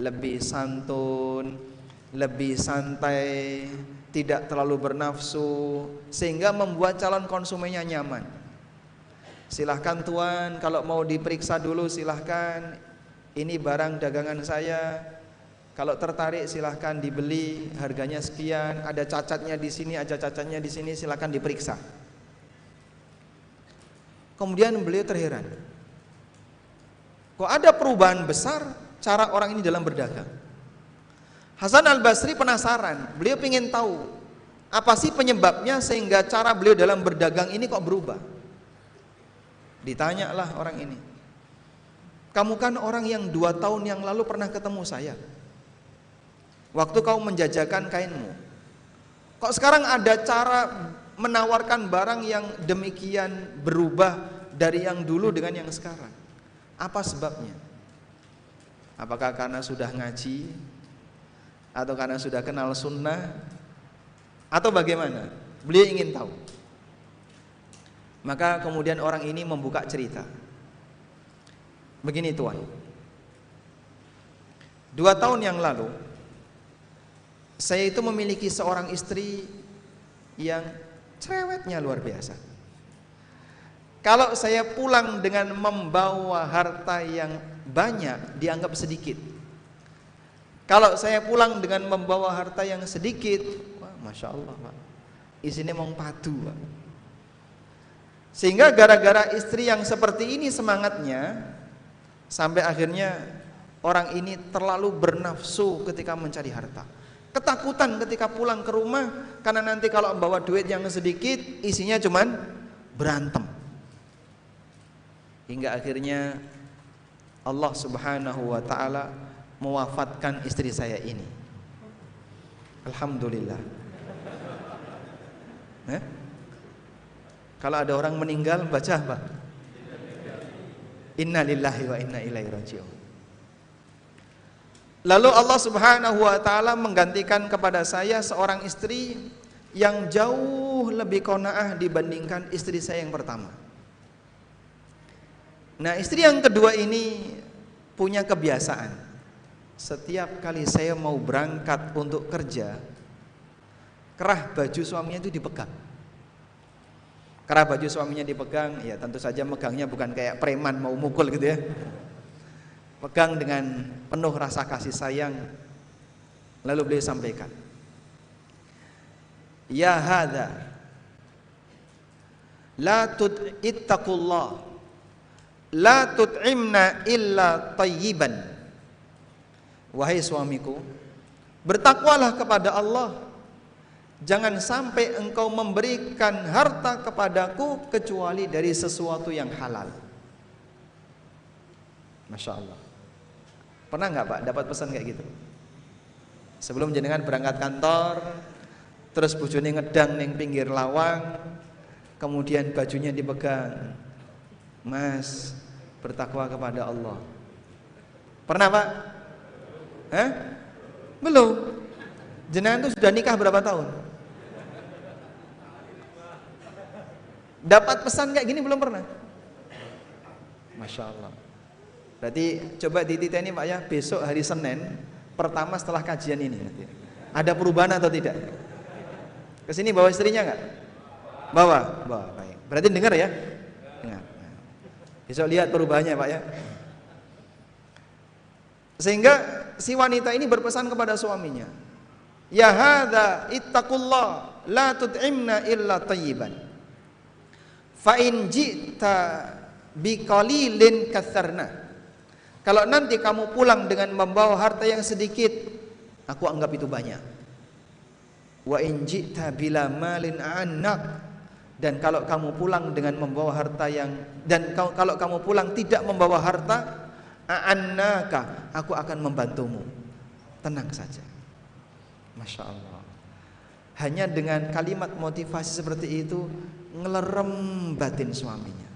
lebih santun, lebih santai, tidak terlalu bernafsu, sehingga membuat calon konsumennya nyaman. Silahkan tuan, kalau mau diperiksa dulu silahkan, ini barang dagangan saya, kalau tertarik silahkan dibeli, harganya sekian, ada cacatnya di sini, ada cacatnya di sini, silahkan diperiksa. Kemudian beliau terheran, kok ada perubahan besar cara orang ini dalam berdagang. Hasan al-Basri penasaran, beliau ingin tahu apa sih penyebabnya sehingga cara beliau dalam berdagang ini kok berubah. Ditanyalah orang ini, kamu kan orang yang 2 tahun yang lalu pernah ketemu saya waktu kau menjajakan kainmu, kok sekarang ada cara menawarkan barang yang demikian berubah dari yang dulu dengan yang sekarang? Apa sebabnya? Apakah karena sudah ngaji, atau karena sudah kenal sunnah, atau bagaimana? Beliau ingin tahu. Maka kemudian orang ini membuka cerita. Begini tuan, 2 tahun yang lalu saya itu memiliki seorang istri yang cerewetnya luar biasa. Kalau saya pulang dengan membawa harta yang banyak, dianggap sedikit. Kalau saya pulang dengan membawa harta yang sedikit, wah, Masya Allah Pak, isinya mau padu Pak. Sehingga gara-gara istri yang seperti ini semangatnya, sampai akhirnya orang ini terlalu bernafsu ketika mencari harta. Ketakutan ketika pulang ke rumah, karena nanti kalau membawa duit yang sedikit, isinya cuman berantem. Hingga akhirnya Allah Subhanahu wa ta'ala mewafatkan istri saya ini. Alhamdulillah. Kalau ada orang meninggal baca apa? Inna lillahi wa inna ilaihi raji'un. Lalu Allah Subhanahu wa ta'ala menggantikan kepada saya seorang istri yang jauh lebih qanaah dibandingkan istri saya yang pertama. Nah, istri yang kedua ini punya kebiasaan, setiap kali saya mau berangkat untuk kerja, kerah baju suaminya itu dipegang. Kerah baju suaminya dipegang, ya tentu saja megangnya bukan kayak preman mau mukul gitu ya. Pegang dengan penuh rasa kasih sayang. Lalu beliau sampaikan, ya hadza la ittaqullah la tut'imna illa tayyiban. Wahai suamiku, bertakwalah kepada Allah, jangan sampai engkau memberikan harta kepadaku kecuali dari sesuatu yang halal. Masya Allah. Pernah nggak Pak dapat pesan kayak gitu? Sebelum jenengan berangkat kantor, terus bojone ngedang neng pinggir lawang, kemudian bajunya dipegang, Mas, bertakwa kepada Allah. Pernah Pak? Belum. Jenengan itu sudah nikah berapa tahun? Dapat pesan kayak gini belum pernah? Masya Allah. Berarti coba dititeni Pak ya, besok hari Senin pertama setelah kajian ini nanti. Ada perubahan atau tidak? Kesini bawa istrinya nggak? Bawa, baik. Berarti dengar ya? Dengar. Besok lihat perubahannya Pak ya. Sehingga si wanita ini berpesan kepada suaminya, ya hadza ittaqullah la tut'imna illa tayyiban. Fa in ji'ta biqalilin katsarna. Kalau nanti kamu pulang dengan membawa harta yang sedikit, aku anggap itu banyak. Wa in ji'ta bila malin anak. Dan kalau kamu pulang dengan membawa harta kalau kamu pulang tidak membawa harta, a'annaka, aku akan membantumu. Tenang saja. Masya Allah. Hanya dengan kalimat motivasi seperti itu ngelerem batin suaminya,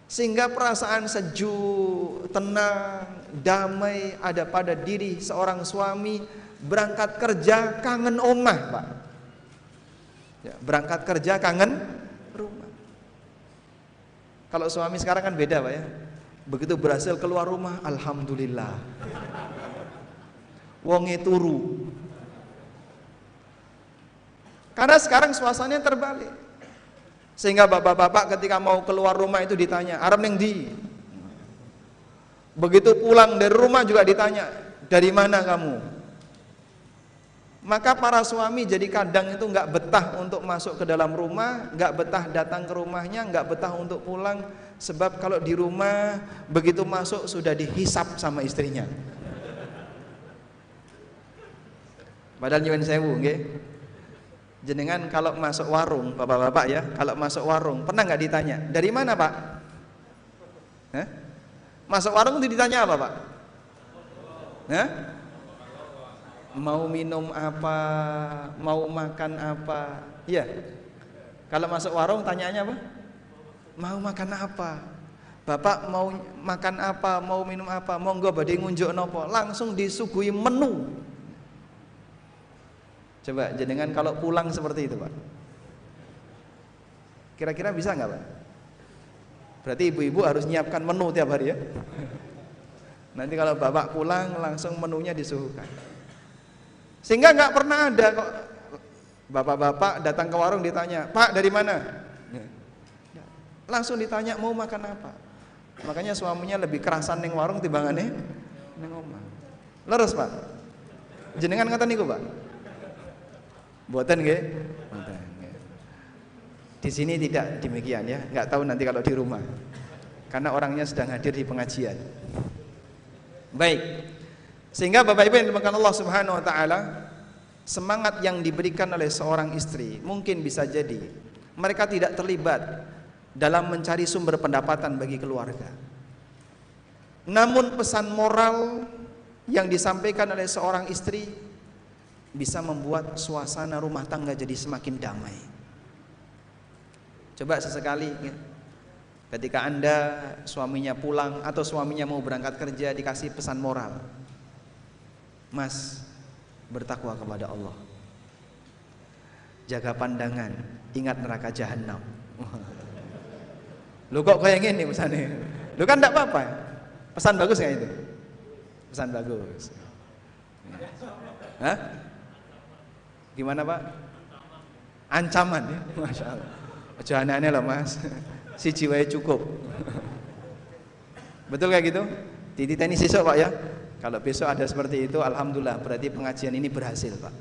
sehingga perasaan sejuk, tenang, damai ada pada diri seorang suami. Berangkat kerja kangen omah Pak ya, berangkat kerja kangen rumah. Kalau suami sekarang kan beda Pak ya, begitu berhasil keluar rumah, alhamdulillah, wonge turu. Karena sekarang suasananya terbalik. Sehingga bapak-bapak ketika mau keluar rumah itu ditanya, arep ning ndi? Begitu pulang dari rumah juga ditanya, dari mana kamu? Maka para suami jadi kadang itu nggak betah untuk masuk ke dalam rumah, nggak betah datang ke rumahnya, nggak betah untuk pulang. Sebab kalau di rumah begitu masuk sudah dihisap sama istrinya. Padahal nyuwun sewu nggih. Jenengan kalau masuk warung, bapak-bapak ya, kalau masuk warung pernah nggak ditanya, dari mana Pak? Hah? Masuk warung itu ditanya apa Pak? Hah? Mau minum apa? Mau makan apa? Iya. Kalau masuk warung tanyaannya apa? Mau makan apa? Bapak mau makan apa? Mau minum apa? Monggo badhe ngunjuk nopo? Langsung disuguhi menu. Coba jenengan kalau pulang seperti itu Pak, kira-kira bisa nggak Pak? Berarti ibu-ibu harus nyiapkan menu tiap hari ya. Nanti kalau bapak pulang langsung menunya disuguhkan. Sehingga nggak pernah ada kok bapak-bapak datang ke warung ditanya, Pak dari mana? Langsung ditanya mau makan apa. Makanya suaminya lebih kerasan neng warung timbangane neng omah. Leres Pak? Jenengan ngaten niku Pak? Buatan nggih? Buatan. Di sini tidak demikian ya, nggak tahu nanti kalau di rumah. Karena orangnya sedang hadir di pengajian. Baik. Sehingga Bapak Ibu yang dimuliakan Allah Subhanahu wa taala, semangat yang diberikan oleh seorang istri mungkin bisa jadi mereka tidak terlibat dalam mencari sumber pendapatan bagi keluarga. Namun pesan moral yang disampaikan oleh seorang istri bisa membuat suasana rumah tangga jadi semakin damai. Coba sesekali ya, ketika Anda suaminya pulang atau suaminya mau berangkat kerja dikasih pesan moral, Mas, bertakwa kepada Allah, jaga pandangan, ingat neraka jahanam. Lu kok kayak gini pesannya? Lu kan enggak apa-apa. Pesan bagus nggak itu? Pesan bagus. Hah? Gimana Pak? Ancaman ya, Masya Allah. Jangan aneh loh Mas, si jiwanya cukup. Betul kayak gitu? Tititeni sisok Pak ya. Kalau besok ada seperti itu, alhamdulillah berarti pengajian ini berhasil Pak.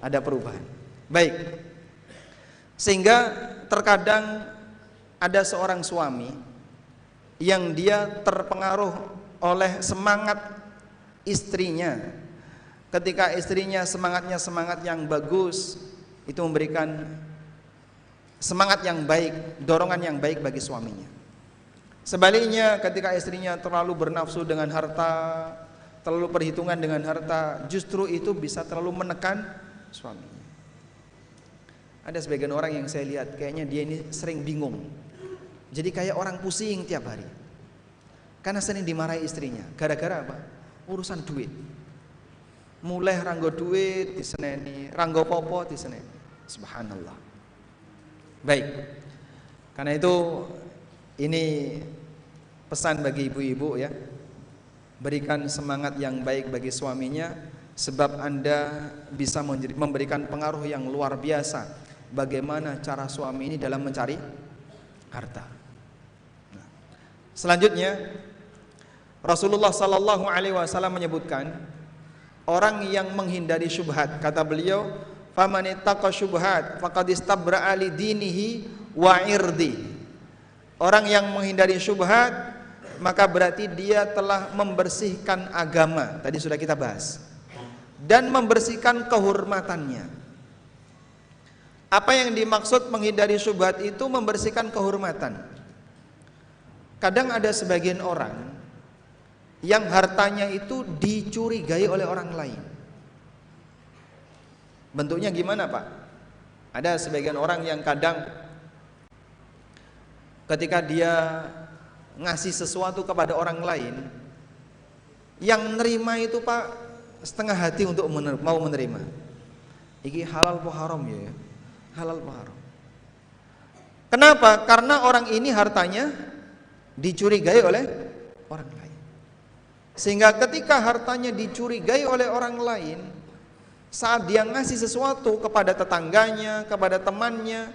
Ada perubahan. Baik. Sehingga terkadang ada seorang suami yang dia terpengaruh oleh semangat istrinya. Ketika istrinya semangatnya semangat yang bagus, itu memberikan semangat yang baik, dorongan yang baik bagi suaminya. Sebaliknya ketika istrinya terlalu bernafsu dengan harta, terlalu perhitungan dengan harta, justru itu bisa terlalu menekan suaminya. Ada sebagian orang yang saya lihat kayaknya dia ini sering bingung. Jadi kayak orang pusing tiap hari. Karena sering dimarahi istrinya. Gara-gara apa? Urusan duit. Mulai ranggo duit diseneni, ranggo popo diseneni. Subhanallah. Baik. Karena itu ini pesan bagi ibu-ibu ya. Berikan semangat yang baik bagi suaminya, sebab Anda bisa memberikan pengaruh yang luar biasa bagaimana cara suami ini dalam mencari harta. Nah, selanjutnya Rasulullah sallallahu alaihi wasallam menyebutkan orang yang menghindari syubhat, kata beliau, faman ittaqa syubhat faqad istabra'a li dinihi wa irdi. Orang yang menghindari syubhat maka berarti dia telah membersihkan agama, tadi sudah kita bahas, dan membersihkan kehormatannya. Apa yang dimaksud menghindari syubhat itu membersihkan kehormatan. Kadang ada sebagian orang yang hartanya itu dicurigai oleh orang lain. Bentuknya gimana Pak? Ada sebagian orang yang kadang ketika dia ngasih sesuatu kepada orang lain, yang nerima itu Pak setengah hati untuk mau menerima. Iki halal po haram ya, halal po haram. Kenapa? Karena orang ini hartanya dicurigai oleh orang lain. Sehingga ketika hartanya dicurigai oleh orang lain, saat dia ngasih sesuatu kepada tetangganya, kepada temannya,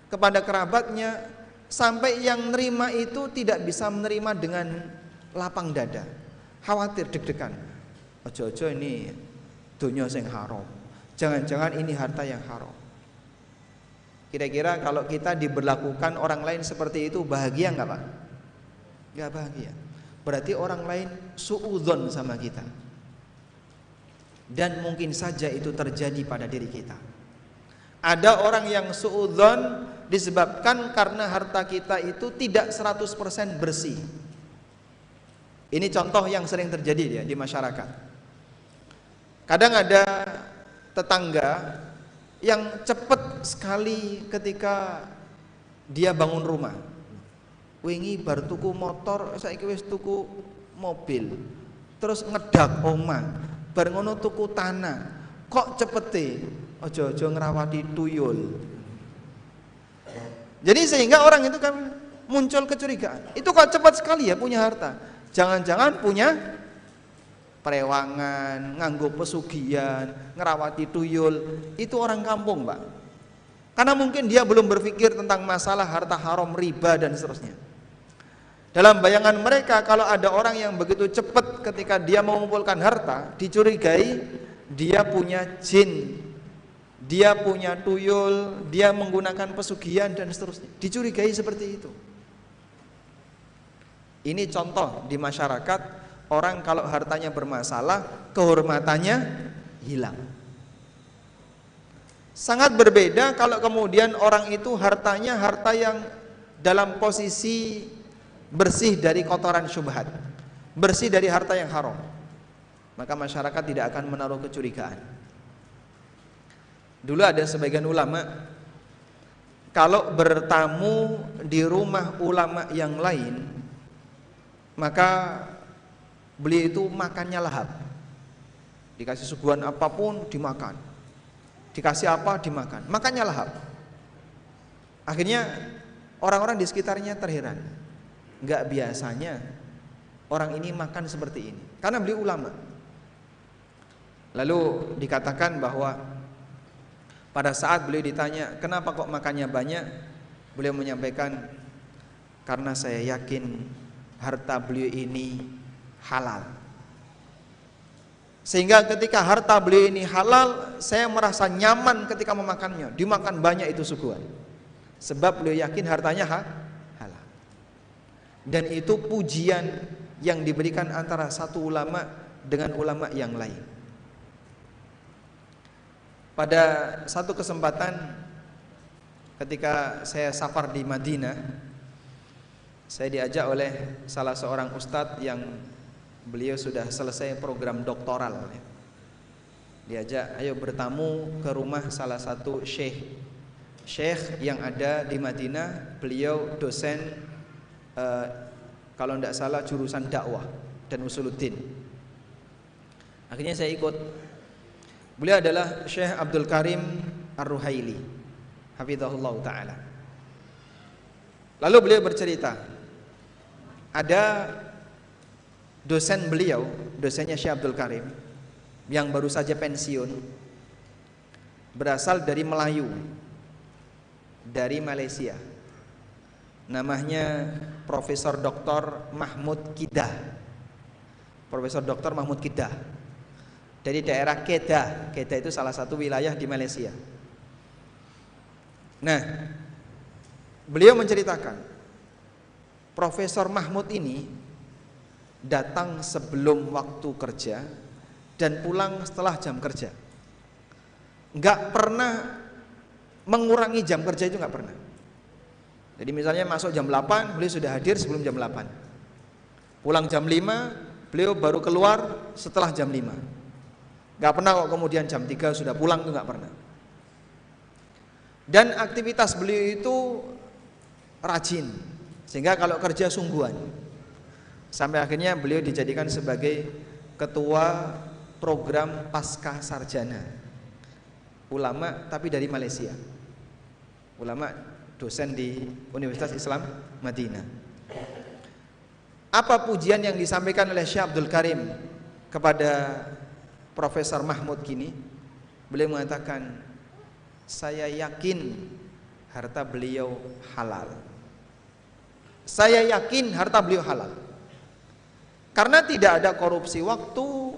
kepada kerabatnya, sampai yang nerima itu tidak bisa menerima dengan lapang dada, khawatir, deg-degan. Ojo-ojo ini dunya sing haram, jangan-jangan ini harta yang haram. Kira-kira kalau kita diberlakukan orang lain seperti itu, bahagia nggak Pak? Nggak bahagia. Berarti orang lain suudzon sama kita. Dan mungkin saja itu terjadi pada diri kita. Ada orang yang suudzon disebabkan karena harta kita itu tidak 100% bersih. Ini contoh yang sering terjadi ya di masyarakat. Kadang ada tetangga yang cepat sekali ketika dia bangun rumah. Wingi bar tuku motor, saiki wis tuku mobil. Terus ngedak omah, bar ngono tuku tanah. Kok cepete? Ojo-ojo ngrawati tuyul. Jadi sehingga orang itu kan muncul kecurigaan. Itu kok cepat sekali ya punya harta. Jangan-jangan punya perewangan, nganggo pesugihan, ngerawati tuyul. Itu orang kampung, Pak. Karena mungkin dia belum berpikir tentang masalah harta haram, riba dan seterusnya. Dalam bayangan mereka, kalau ada orang yang begitu cepat ketika dia mengumpulkan harta, dicurigai dia punya jin, dia punya tuyul, dia menggunakan pesugihan dan seterusnya. Dicurigai seperti itu. Ini contoh di masyarakat, orang kalau hartanya bermasalah, kehormatannya hilang. Sangat berbeda kalau kemudian orang itu hartanya harta yang dalam posisi bersih dari kotoran syubhat, bersih dari harta yang haram. Maka masyarakat tidak akan menaruh kecurigaan. Dulu ada sebagian ulama, kalau bertamu di rumah ulama yang lain, maka beliau itu makannya lahap. Dikasih suguhan apapun dimakan, dikasih apa dimakan, makannya lahap. Akhirnya orang-orang di sekitarnya terheran, nggak biasanya orang ini makan seperti ini, karena beliau ulama. Lalu dikatakan bahwa pada saat beliau ditanya kenapa kok makannya banyak, beliau menyampaikan, karena saya yakin harta beliau ini halal. Sehingga ketika harta beliau ini halal, saya merasa nyaman ketika memakannya. Dimakan banyak itu suguhan, sebab beliau yakin hartanya halal. Dan itu pujian yang diberikan antara satu ulama dengan ulama yang lain. Pada satu kesempatan ketika saya safar di Madinah, saya diajak oleh salah seorang ustadz yang beliau sudah selesai program doktoral. Diajak, ayo bertamu ke rumah salah satu syekh yang ada di Madinah. Beliau dosen kalau tidak salah jurusan dakwah dan usuluddin. Akhirnya saya ikut. Beliau adalah Syekh Abdul Karim Ar-Ruhaili, hafizahullah ta'ala. Lalu beliau bercerita, ada dosen beliau, dosennya Syekh Abdul Karim, yang baru saja pensiun, berasal dari Melayu, dari Malaysia. Namanya Profesor Dr. Mahmud Kidah. Profesor Dr. Mahmud Kidah dari daerah Kedah. Kedah itu salah satu wilayah di Malaysia. Nah, beliau menceritakan, Profesor Mahmud ini datang sebelum waktu kerja dan pulang setelah jam kerja. Enggak pernah mengurangi jam kerja, itu enggak pernah. Jadi misalnya masuk jam 8, beliau sudah hadir sebelum jam 8. Pulang jam 5, beliau baru keluar setelah jam 5. Enggak pernah kok kemudian jam 3 sudah pulang, itu enggak pernah. Dan aktivitas beliau itu rajin, sehingga kalau kerja sungguhan. Sampai akhirnya beliau dijadikan sebagai ketua program pasca sarjana ulama, tapi dari Malaysia. Ulama dosen di Universitas Islam Madinah. Apa pujian yang disampaikan oleh Syekh Abdul Karim kepada Profesor Mahmud Kini? Beliau mengatakan, saya yakin harta beliau halal. Saya yakin harta beliau halal. Karena tidak ada korupsi waktu,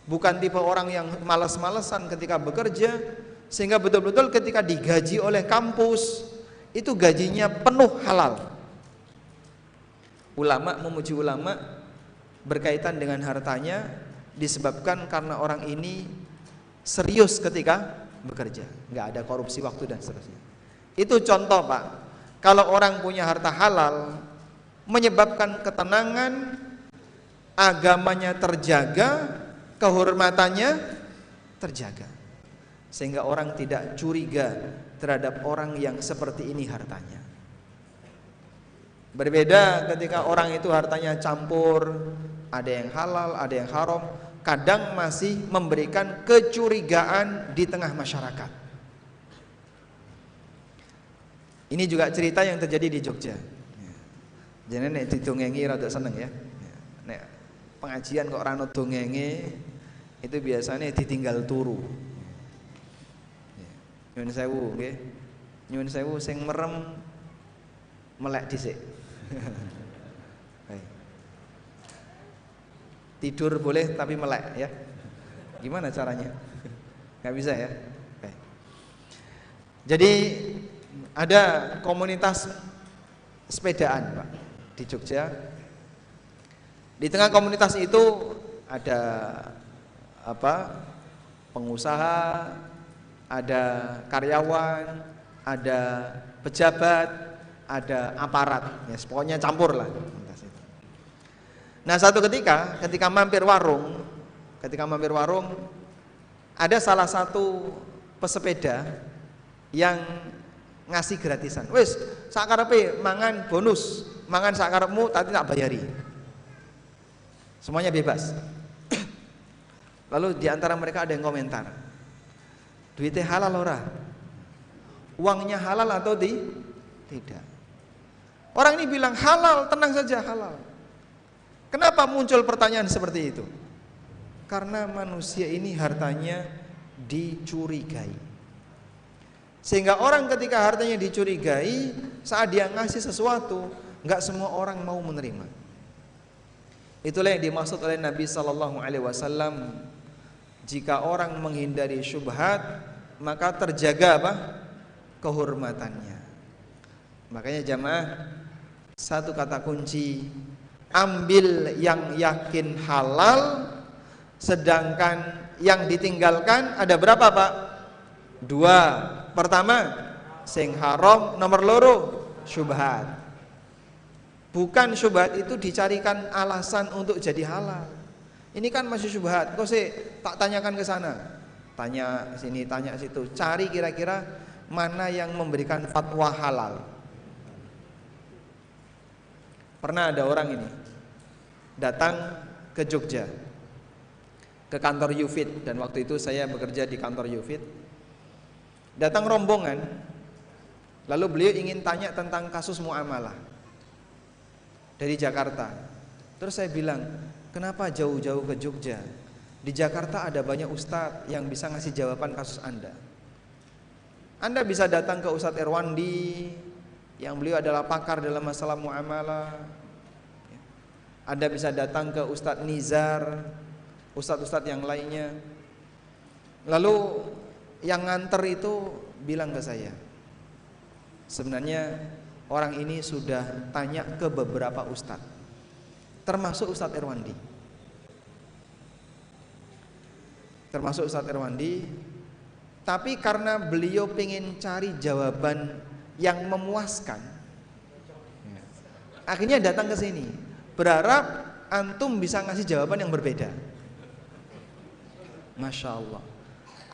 bukan tipe orang yang malas-malesan ketika bekerja, sehingga betul-betul ketika digaji oleh kampus, itu gajinya penuh halal. Ulama memuji ulama berkaitan dengan hartanya disebabkan karena orang ini serius ketika bekerja, nggak ada korupsi waktu dan seterusnya. Itu contoh Pak, kalau orang punya harta halal menyebabkan ketenangan, agamanya terjaga, kehormatannya terjaga, sehingga orang tidak curiga terhadap orang yang seperti ini hartanya. Berbeda ketika orang itu hartanya campur, ada yang halal, ada yang haram, kadang masih memberikan kecurigaan di tengah masyarakat. Ini juga cerita yang terjadi di Jogja. Jadi nek didongengi rada seneng ya. Nek pengajian kok rano dongenge itu biasanya ditinggal turu. Nyuwun sewu nggih. Nyuwun sewu sing merem melek dhisik. Tidur boleh tapi melek ya. Gimana caranya? Gak bisa ya. Jadi ada komunitas sepedaan Pak di Jogja. Di tengah komunitas itu ada pengusaha, ada karyawan, ada pejabat, ada aparat, ya pokoknya campur lah. Nah satu ketika mampir warung, ada salah satu pesepeda yang ngasih gratisan. Wis sakarepe mangan bonus, mangan sakarepmu tapi tak bayari. Semuanya bebas. Lalu diantara mereka ada yang komentar, duitnya halal ora? Uangnya halal atau tidak? Orang ini bilang halal, tenang saja halal. Kenapa muncul pertanyaan seperti itu? Karena manusia ini hartanya dicurigai. Sehingga orang ketika hartanya dicurigai, saat dia ngasih sesuatu, nggak semua orang mau menerima. Itulah yang dimaksud oleh Nabi Sallallahu Alaihi Wasallam. Jika orang menghindari syubhat, maka terjaga kehormatannya. Makanya jamaah, satu kata kunci, ambil yang yakin halal, sedangkan yang ditinggalkan ada berapa Pak? 2. Pertama, sing haram, nomor loro, syubhat. Bukan syubhat itu dicarikan alasan untuk jadi halal. Ini kan masih syubhat. Kok sih tak tanyakan ke sana, tanya sini, tanya situ, cari kira-kira mana yang memberikan fatwa halal. Pernah ada orang ini datang ke Jogja, ke kantor Yufid, dan waktu itu saya bekerja di kantor Yufid. Datang rombongan, lalu beliau ingin tanya tentang kasus muamalah dari Jakarta. Terus saya bilang, kenapa jauh-jauh ke Jogja? Di Jakarta ada banyak ustadz yang bisa ngasih jawaban kasus Anda. Anda bisa datang ke Ustadz Erwandi, yang beliau adalah pakar dalam masalah muamalah. Anda bisa datang ke Ustadz Nizar, ustadz-ustadz yang lainnya. Lalu yang nganter itu bilang ke saya, sebenarnya orang ini sudah tanya ke beberapa ustadz, termasuk Ustadz Erwandi. Tapi karena beliau pengen cari jawaban yang memuaskan, akhirnya datang ke sini, berharap antum bisa ngasih jawaban yang berbeda. Masya Allah.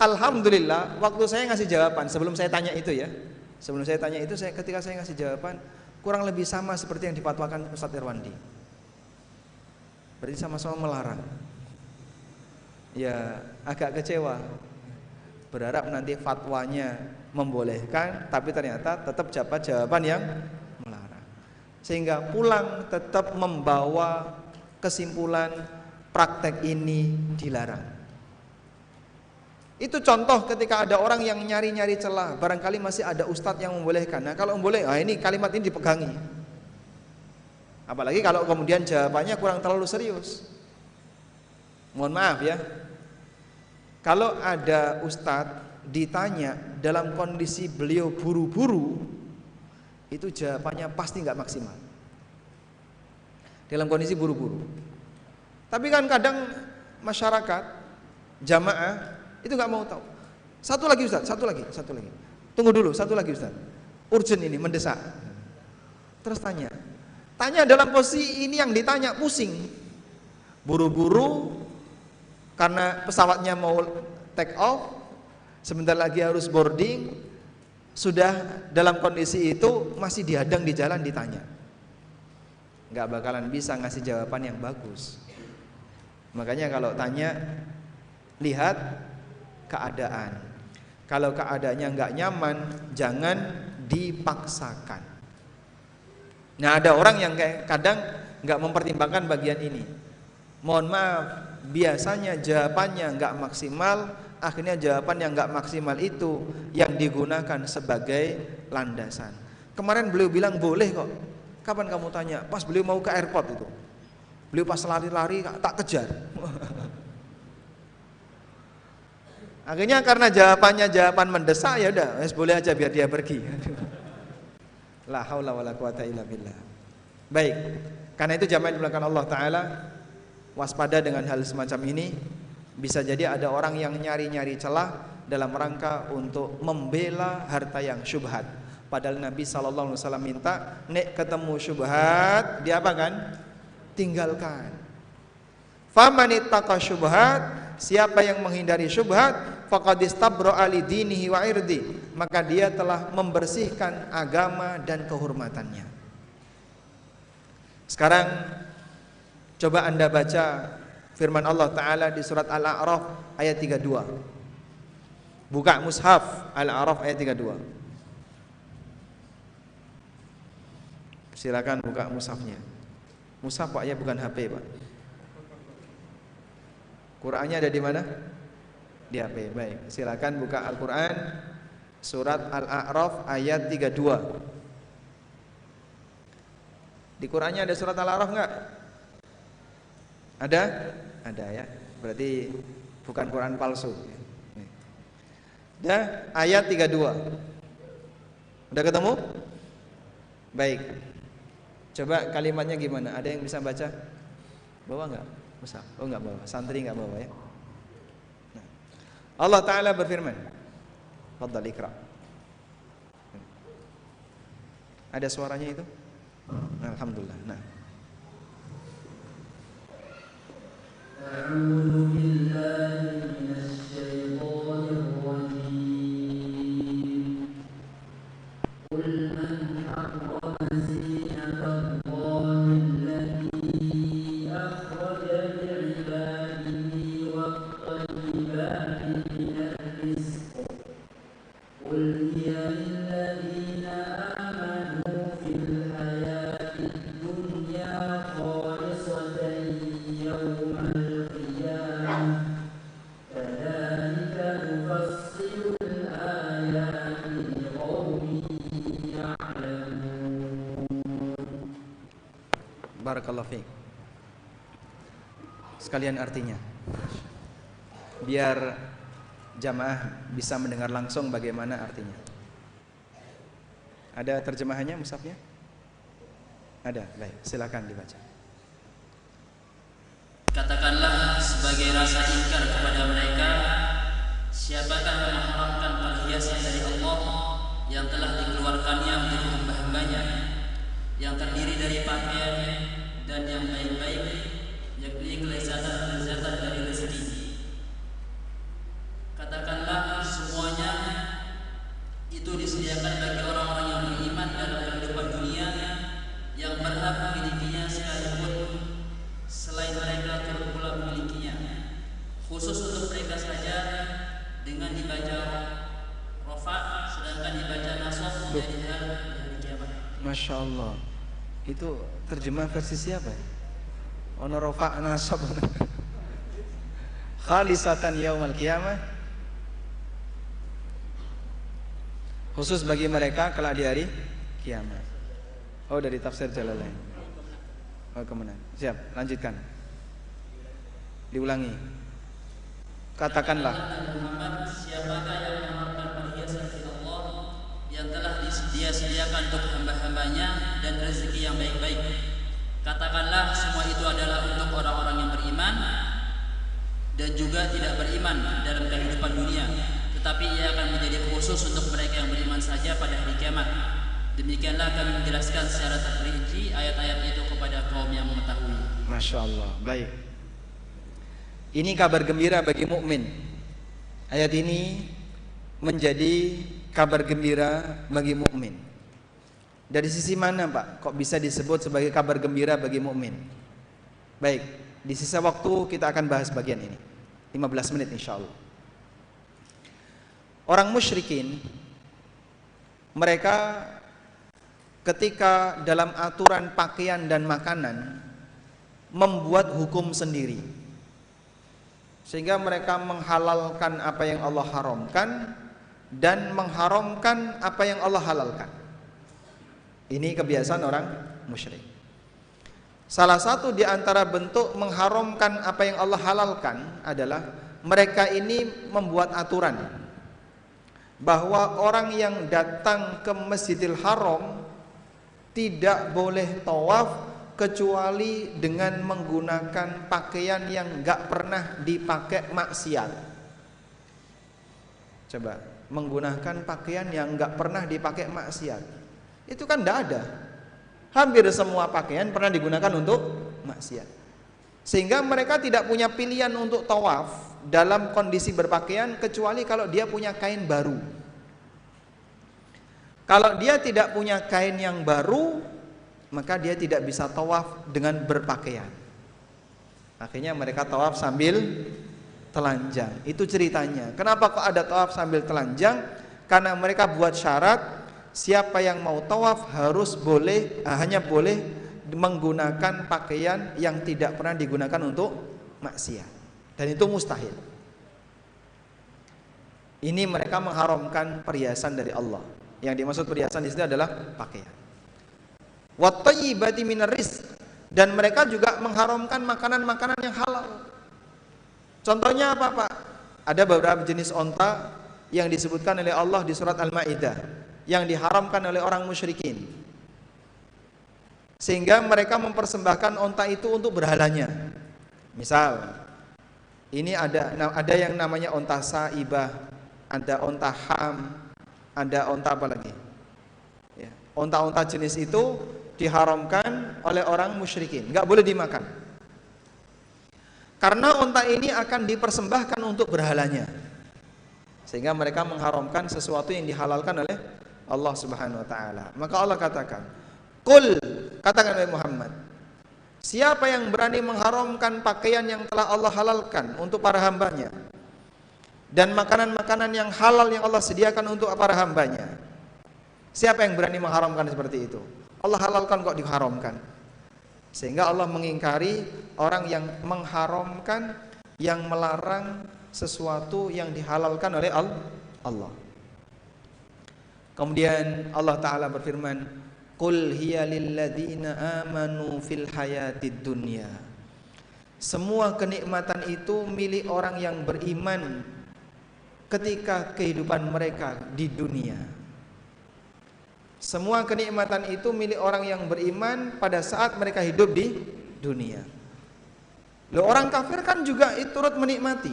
Alhamdulillah, waktu saya ngasih jawaban, sebelum saya tanya itu, ketika saya ngasih jawaban kurang lebih sama seperti yang dipatwakan Ustadz Irwandi. Berarti sama-sama melarang. Ya agak kecewa, berharap nanti fatwanya membolehkan, tapi ternyata tetap dapat jawaban yang melarang. sehingga pulang tetap membawa kesimpulan praktek ini dilarang. Itu contoh ketika ada orang yang nyari-nyari celah, barangkali masih ada ustadz yang membolehkan. Nah kalau boleh, ini kalimat ini dipegangi. Apalagi kalau kemudian jawabannya kurang terlalu serius. Mohon maaf ya, kalau ada ustadz ditanya dalam kondisi beliau buru-buru, itu jawabannya pasti nggak maksimal. Dalam kondisi buru-buru. Tapi kan kadang masyarakat, jamaah itu nggak mau tahu. Satu lagi Ustaz, satu lagi. Tunggu dulu, satu lagi Ustaz. Urgent ini, mendesak. Terus tanya dalam posisi ini yang ditanya pusing, buru-buru karena pesawatnya mau take off, sebentar lagi harus boarding, sudah dalam kondisi itu masih dihadang di jalan ditanya, nggak bakalan bisa ngasih jawaban yang bagus. Makanya kalau tanya, lihat keadaan. Kalau keadaannya nggak nyaman, jangan dipaksakan. Nah ada orang yang kayak kadang nggak mempertimbangkan bagian ini. Mohon maaf, biasanya jawabannya nggak maksimal, akhirnya jawaban yang nggak maksimal itu yang digunakan sebagai landasan. Kemarin beliau bilang boleh kok. Kapan kamu tanya? Pas beliau mau ke airport itu. Beliau pas lari-lari tak kejar. Akhirnya karena jawabannya jawaban mendesak, ya udah, boleh aja biar dia pergi. La haula wala quwata illa billah. Baik, karena itu jamaah dimulakan Allah Ta'ala, waspada dengan hal semacam ini. Bisa jadi ada orang yang nyari-nyari celah dalam rangka untuk membela harta yang syubhat. Padahal Nabi SAW minta, nek ketemu syubhat, dia apa kan? Tinggalkan. Faman ittaqa syubhat, siapa yang menghindari syubhat, faqad istabra'a li dinihi wa irdi, maka dia telah membersihkan agama dan kehormatannya. Sekarang coba Anda baca firman Allah Ta'ala di surat Al-A'raf ayat 32. Buka mushaf Al-A'raf ayat 32. Silakan buka mushafnya. Mushaf Pak ya, bukan HP Pak. Qur'annya ada di mana? Di HP. Baik, silakan buka Al-Qur'an surat Al-A'raf ayat 32. Di Qur'annya ada surat Al-A'raf enggak? Ada? Ada ya. Berarti bukan Quran palsu. Dah, ayat 32. Udah ketemu? Baik. Coba kalimatnya gimana? Ada yang bisa baca? Bawa enggak? Bisa. Oh enggak bawa. Santri enggak bawa ya. Nah. Allah Ta'ala berfirman. Fadhal Iqra. Ada suaranya itu? Alhamdulillah. Nah. A'udzu billahi minasyaitonir rajim. Qul man harrama zinatallahi allati akhraja li'ibadihi wat-tayyibati minal rizq. Qul hiya lilladzina amanu fil hayatid dunya khalisatan yawmal qiyamah. Kadzalika nufassilul ayati liqaumin ya'lamun. Barakallahu fiik. Sekalian artinya, biar jamaah bisa mendengar langsung bagaimana artinya. Ada terjemahannya mushafnya? Ada, baik, silakan dibaca. Katakanlah sebagai rasa ingkar kepada mereka, siapakah yang mengharamkan perhiasan dari Allah yang telah dikeluarkannya untuk hamba-hambanya, yang terdiri dari pakaian dan yang baik-baik, yakni kelezatan dari rezeki. Katakanlah semuanya itu disediakan bagi orang-orang yang beriman dalam kehidupan dunia, yang berhak memilikinya sekalipun selain mereka turut pula memilikinya, khusus untuk mereka saja dengan dibaca rafa, sedangkan dibaca nasab menjadi hal dari kiamat. Masya Allah. Itu terjemah versi siapa? Ono rafa'na nasab. Khalisatan yaumal qiyamah, khusus bagi mereka kelak di hari kiamat. Oh, dari tafsir Jalalain. Oh, kemudian. Siap, lanjutkan. Diulangi. Katakanlah, Muhammad, siapakah yang mengharapkan perhiasan dari Allah yang telah Dia sediakan untuk hamba-hambanya dan rezeki yang baik-baik? Katakanlah, semua itu adalah untuk orang-orang yang beriman dan juga tidak beriman dalam kehidupan dunia, tetapi ia akan menjadi khusus untuk mereka yang beriman saja pada hari kiamat. Demikianlah kami menjelaskan secara terperinci ayat-ayat itu kepada kaum yang mengetahui. Masya Allah. Baik. Ini kabar gembira bagi mukmin. Ayat ini menjadi kabar gembira bagi mukmin. Dari sisi mana, Pak? Kok bisa disebut sebagai kabar gembira bagi mukmin? Baik, di sisa waktu kita akan bahas bagian ini. 15 menit insya Allah. Orang musyrikin, mereka ketika dalam aturan pakaian dan makanan membuat hukum sendiri, sehingga mereka menghalalkan apa yang Allah haramkan dan mengharamkan apa yang Allah halalkan. Ini kebiasaan orang musyrik. Salah satu di antara bentuk mengharamkan apa yang Allah halalkan adalah mereka ini membuat aturan bahwa orang yang datang ke Masjidil Haram tidak boleh tawaf kecuali dengan menggunakan pakaian yang enggak pernah dipakai maksiat. Coba, menggunakan pakaian yang enggak pernah dipakai maksiat. Itu kan enggak ada. Hampir semua pakaian pernah digunakan untuk maksiat. Sehingga mereka tidak punya pilihan untuk tawaf dalam kondisi berpakaian kecuali kalau dia punya kain baru. Kalau dia tidak punya kain yang baru, maka dia tidak bisa tawaf dengan berpakaian. Akhirnya mereka tawaf sambil telanjang. Itu ceritanya. Kenapa kok ada tawaf sambil telanjang? Karena mereka buat syarat, siapa yang mau tawaf harus hanya boleh menggunakan pakaian yang tidak pernah digunakan untuk maksiat. Dan itu mustahil. Ini mereka mengharamkan perhiasan dari Allah. Yang dimaksud perhiasan di sini adalah pakaian. Wat thayyibati minar rizq, dan mereka juga mengharamkan makanan-makanan yang halal. Contohnya apa, Pak? Ada beberapa jenis onta yang disebutkan oleh Allah di surat Al-Maidah yang diharamkan oleh orang musyrikin. Sehingga mereka mempersembahkan onta itu untuk berhalanya. Misal, ini ada yang namanya onta saibah, ada onta ham, ada onta apa lagi? Ya, onta-onta jenis itu diharamkan oleh orang musyrikin, nggak boleh dimakan. Karena onta ini akan dipersembahkan untuk berhalanya, sehingga mereka mengharamkan sesuatu yang dihalalkan oleh Allah Subhanahu Wa Taala. Maka Allah katakan, "Qul," katakan oleh Muhammad, siapa yang berani mengharamkan pakaian yang telah Allah halalkan untuk para hambanya dan makanan-makanan yang halal yang Allah sediakan untuk para hambanya, siapa yang berani mengharamkan seperti itu? Allah halalkan kok diharamkan. Sehingga Allah mengingkari orang yang mengharamkan, yang melarang sesuatu yang dihalalkan oleh Allah. Kemudian Allah Ta'ala berfirman, "Qul hiya lilladzina amanu fil hayatid dunya." Semua kenikmatan itu milik orang yang beriman ketika kehidupan mereka di dunia. Semua kenikmatan itu milik orang yang beriman pada saat mereka hidup di dunia. Loh, orang kafir kan juga turut menikmati.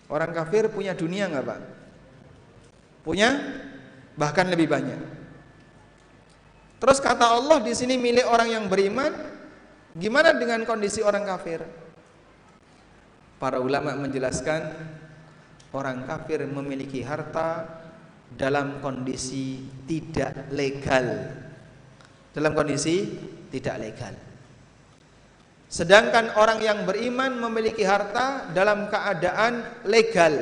Orang kafir punya dunia nggak, Pak? Punya, bahkan lebih banyak. Terus kata Allah di sini milik orang yang beriman. Gimana dengan kondisi orang kafir? Para ulama menjelaskan, orang kafir memiliki harta dalam kondisi tidak legal. Dalam kondisi tidak legal. Sedangkan orang yang beriman memiliki harta dalam keadaan legal.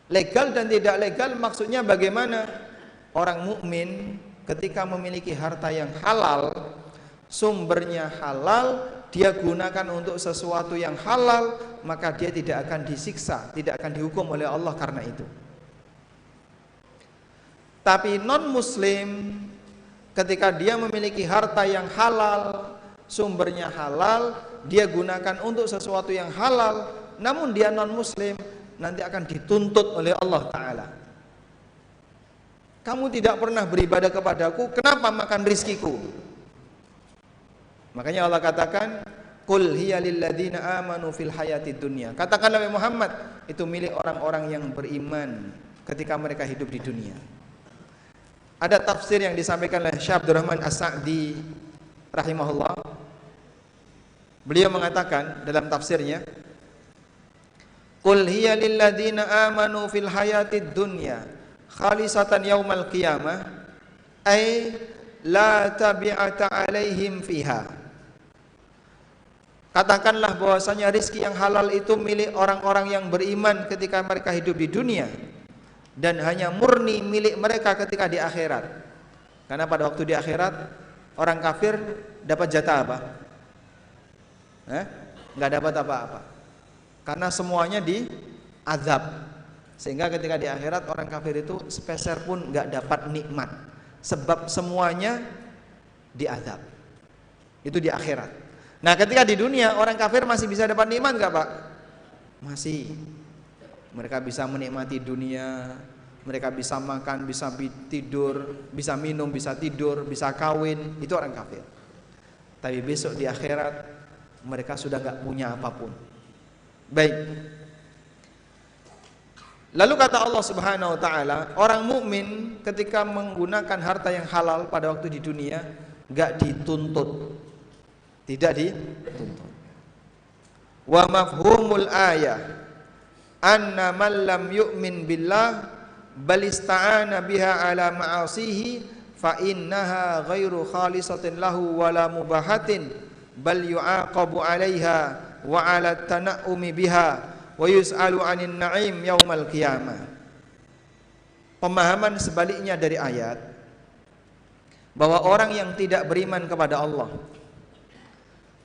Legal dan tidak legal maksudnya bagaimana? Orang mukmin ketika memiliki harta yang halal, sumbernya halal, dia gunakan untuk sesuatu yang halal, maka dia tidak akan disiksa, tidak akan dihukum oleh Allah karena itu. Tapi non-muslim, ketika dia memiliki harta yang halal, sumbernya halal, dia gunakan untuk sesuatu yang halal, namun dia non-muslim, nanti akan dituntut oleh Allah Ta'ala. Kamu tidak pernah beribadah kepadaku, kenapa makan rizkiku? Makanya Allah katakan, Qul hiya lilladzina amanu fil hayatid dunya. Katakanlah Nabi Muhammad, itu milik orang-orang yang beriman ketika mereka hidup di dunia. Ada tafsir yang disampaikan oleh Syekh Abdurrahman As-Sa'di rahimahullah. Beliau mengatakan dalam tafsirnya, Qul hiya lilladzina amanu fil hayatid dunya khalisatan yaumal qiyamah ay la tabi'ata alaihim fiha. Katakanlah bahwasanya rizki yang halal itu milik orang-orang yang beriman ketika mereka hidup di dunia, dan hanya murni milik mereka ketika di akhirat. Karena pada waktu di akhirat orang kafir dapat jatah apa? Nggak dapat apa-apa, karena semuanya diazab. Sehingga ketika di akhirat orang kafir itu sepeser pun nggak dapat nikmat, sebab semuanya diazab. Itu di akhirat. Nah, ketika di dunia orang kafir masih bisa dapat nikmat nggak, Pak? Masih. Mereka bisa menikmati dunia, mereka bisa makan, bisa tidur, bisa minum, bisa tidur, bisa kawin. Itu orang kafir. Tapi besok di akhirat mereka sudah nggak punya apapun. Baik. Lalu kata Allah Subhanahu wa taala, orang mukmin ketika menggunakan harta yang halal pada waktu di dunia enggak dituntut. Tidak dituntut. Wa mafhumul ayah anna man lam yu'min billah bal ista'ana biha ala ma'asihi fa innaha ghairu khalisatin lahu wala mubahatin bal yu'aqabu 'alaiha wa 'ala tana'umi biha wa yus'alu 'anil na'im yaumal qiyamah. Pemahaman sebaliknya dari ayat, bahwa orang yang tidak beriman kepada Allah,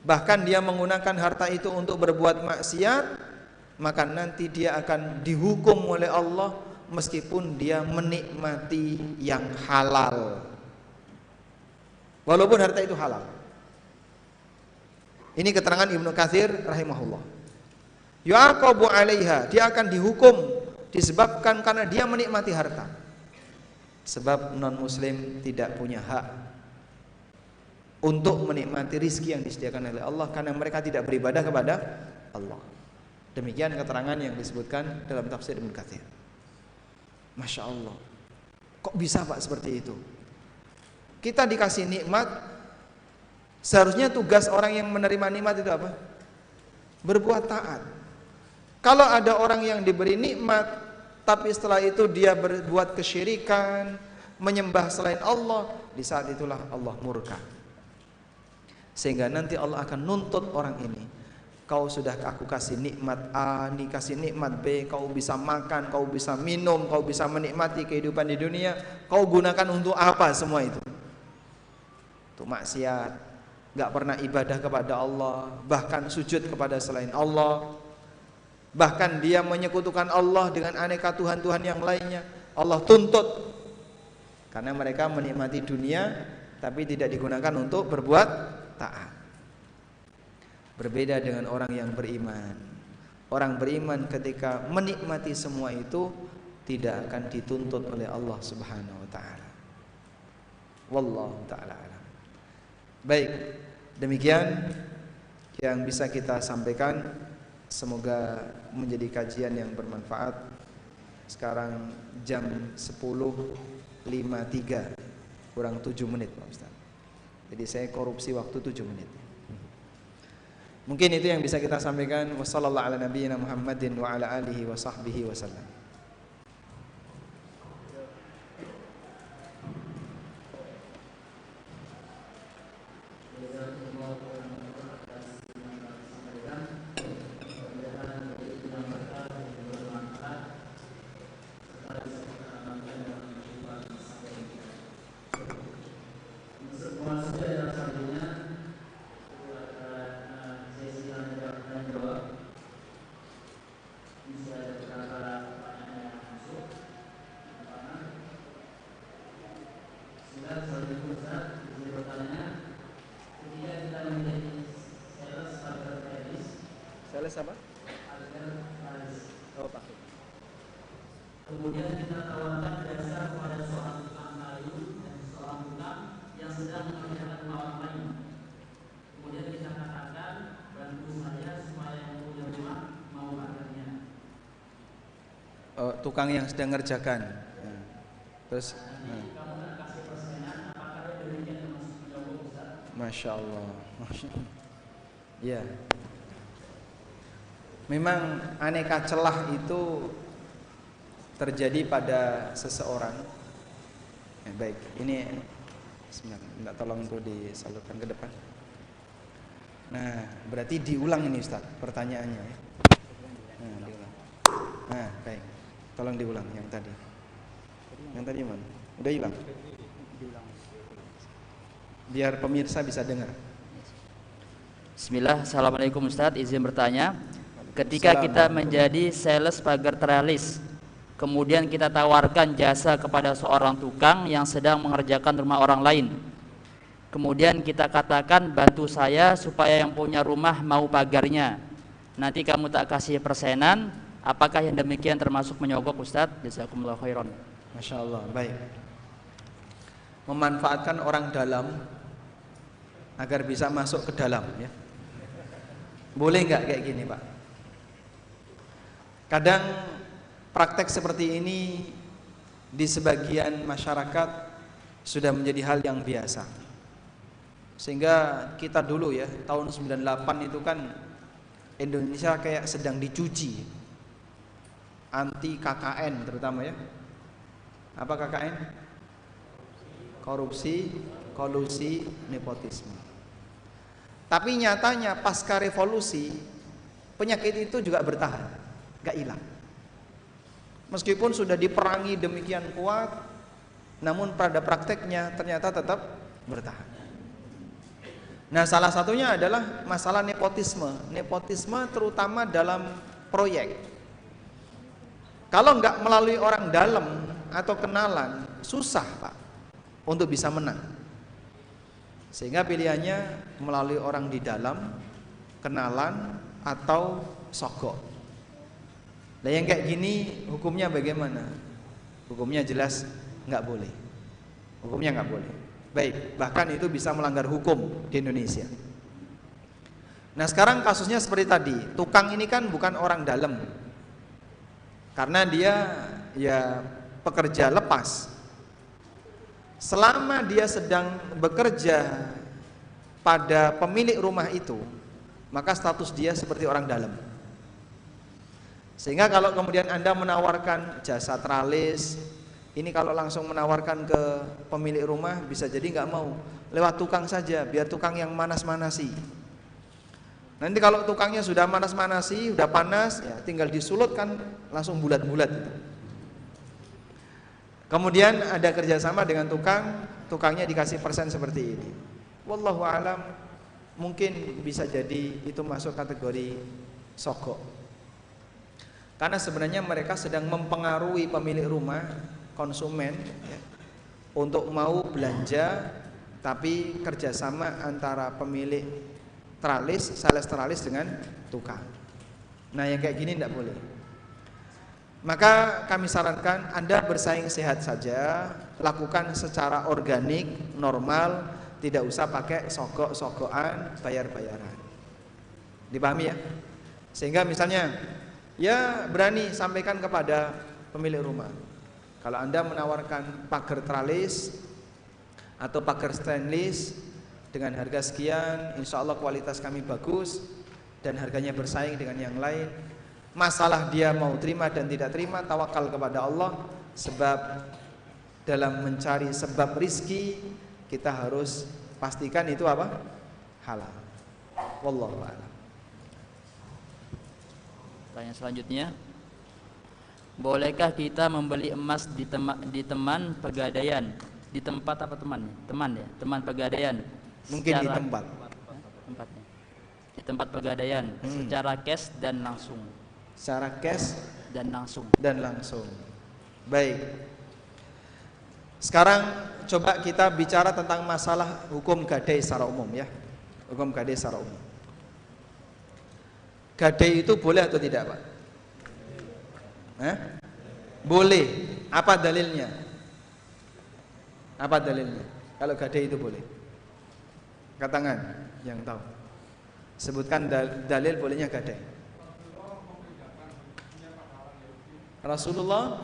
bahkan dia menggunakan harta itu untuk berbuat maksiat, maka nanti dia akan dihukum oleh Allah meskipun dia menikmati yang halal, walaupun harta itu halal. Ini keterangan Ibnu Katsir rahimahullah. Yu'aqabu 'alaiha, dia akan dihukum disebabkan karena dia menikmati harta. Sebab non muslim tidak punya hak untuk menikmati rizki yang disediakan oleh Allah karena mereka tidak beribadah kepada Allah. Demikian keterangan yang disebutkan dalam tafsir Ibnu Katsir. Masya Allah, kok bisa Pak seperti itu? Kita dikasih nikmat, seharusnya tugas orang yang menerima nikmat itu apa? Berbuat taat. Kalau ada orang yang diberi nikmat, tapi setelah itu dia berbuat kesyirikan, menyembah selain Allah, di saat itulah Allah murka. Sehingga nanti Allah akan nuntut orang ini. Kau sudah aku kasih nikmat A, kasih nikmat B, kau bisa makan, kau bisa minum, kau bisa menikmati kehidupan di dunia, kau gunakan untuk apa semua itu? Untuk maksiat, gak pernah ibadah kepada Allah, bahkan sujud kepada selain Allah, bahkan dia menyekutukan Allah dengan aneka Tuhan-Tuhan yang lainnya. Allah tuntut karena mereka menikmati dunia tapi tidak digunakan untuk berbuat taat. Berbeda dengan orang yang beriman. Orang beriman ketika menikmati semua itu tidak akan dituntut oleh Allah Subhanahu wa taala. Wallahu taala alam. Baik, demikian yang bisa kita sampaikan. Semoga menjadi kajian yang bermanfaat. Sekarang jam 10.53, kurang 7 menit Pak Ustaz. Jadi saya korupsi waktu 7 menit. Mungkin itu yang bisa kita sampaikan. Wassallallahu ala nabiyyina Muhammadin wa ala alihi wa sahbihi wasallam. Sales apa? Oh, pakai. Kemudian kita tawarkan jasa kepada seorang tukang kayu dan seorang tukang yang sedang mengerjakan orang lain. Kemudian kita katakan, bantu saya supaya yang punya rumah mau pagarnya. Oh, tukang yang sedang ngerjakan. Terus Kamu tak kasih persenan, apakah demikian termasuk menyogok, Ustaz? Masya Allah. Ya. Memang aneka celah itu terjadi pada seseorang. Baik, ini sebentar, minta tolong tuh disalurkan ke depan. Nah, berarti diulang ini Ustaz pertanyaannya. Nah, diulang. Nah, baik. Tolong diulang yang tadi. Yang tadi mana? Udah hilang? Biar pemirsa bisa dengar. Bismillah, Assalamualaikum Ustadz, izin bertanya. Ketika kita menjadi sales pagar tralis, kemudian kita tawarkan jasa kepada seorang tukang yang sedang mengerjakan rumah orang lain, kemudian kita katakan, bantu saya supaya yang punya rumah mau pagarnya, nanti kamu tak kasih persenan, apakah yang demikian termasuk menyogok Ustadz? Jazakumullah khairan. Masya Allah, baik. Memanfaatkan orang dalam agar bisa masuk ke dalam, ya. Boleh nggak kayak gini, Pak? Kadang praktek seperti ini di sebagian masyarakat sudah menjadi hal yang biasa. Sehingga kita dulu ya, tahun 98 itu kan Indonesia kayak sedang dicuci. Anti KKN terutama ya. Apa KKN? Korupsi, kolusi, nepotisme. Tapi nyatanya pasca revolusi penyakit itu juga bertahan, gak hilang. Meskipun sudah diperangi demikian kuat, namun pada prakteknya ternyata tetap bertahan. Nah, salah satunya adalah masalah nepotisme. Nepotisme terutama dalam proyek. Kalau nggak melalui orang dalam atau kenalan, susah Pak untuk bisa menang. Sehingga pilihannya melalui orang di dalam, kenalan atau sogok. Nah yang kayak gini hukumnya bagaimana? Hukumnya jelas nggak boleh. Hukumnya nggak boleh. Baik, bahkan itu bisa melanggar hukum di Indonesia. Nah sekarang kasusnya seperti tadi, tukang ini kan bukan orang dalam, karena dia ya pekerja lepas. Selama dia sedang bekerja pada pemilik rumah itu, maka status dia seperti orang dalam. Sehingga kalau kemudian Anda menawarkan jasa tralis, ini kalau langsung menawarkan ke pemilik rumah bisa jadi nggak mau, lewat tukang saja, biar tukang yang manas-manasi. Nanti kalau tukangnya sudah manas-manasi, sudah panas, ya tinggal disulut kan langsung bulat-bulat gitu. Kemudian ada kerjasama dengan tukang, tukangnya dikasih persen seperti ini. Wallahu alam, mungkin bisa jadi itu masuk kategori sogok. Karena sebenarnya mereka sedang mempengaruhi pemilik rumah, konsumen, ya, untuk mau belanja, tapi kerjasama antara pemilik tralis, sales tralis dengan tukang. Nah yang kayak gini tidak boleh. Maka kami sarankan Anda bersaing sehat saja, lakukan secara organik, normal, tidak usah pakai sogok-sogokan, bayar-bayaran. Dipahami ya? Sehingga misalnya, ya berani sampaikan kepada pemilik rumah. Kalau Anda menawarkan pagar tralis atau pagar stainless dengan harga sekian, insya Allah kualitas kami bagus dan harganya bersaing dengan yang lain. Masalah dia mau terima dan tidak terima, tawakal kepada Allah. Sebab dalam mencari sebab rizki, kita harus pastikan itu apa? Halal. Wallahu a'lam. Pertanyaan selanjutnya, bolehkah kita membeli emas di teman pegadaian? Di tempat apa temannya? Teman ya, teman pegadaian. Mungkin di tempat. Tempatnya. Di tempat pegadaian, secara cash dan langsung. Secara cash dan langsung. Baik. Sekarang coba kita bicara tentang masalah hukum gadai secara umum ya. Hukum gadai secara umum. Gadai itu boleh atau tidak, Pak? Hah? Boleh. Apa dalilnya? Apa dalilnya? Kalau gadai itu boleh. Angkat tangan yang tahu. Sebutkan dalil bolehnya gadai. Rasulullah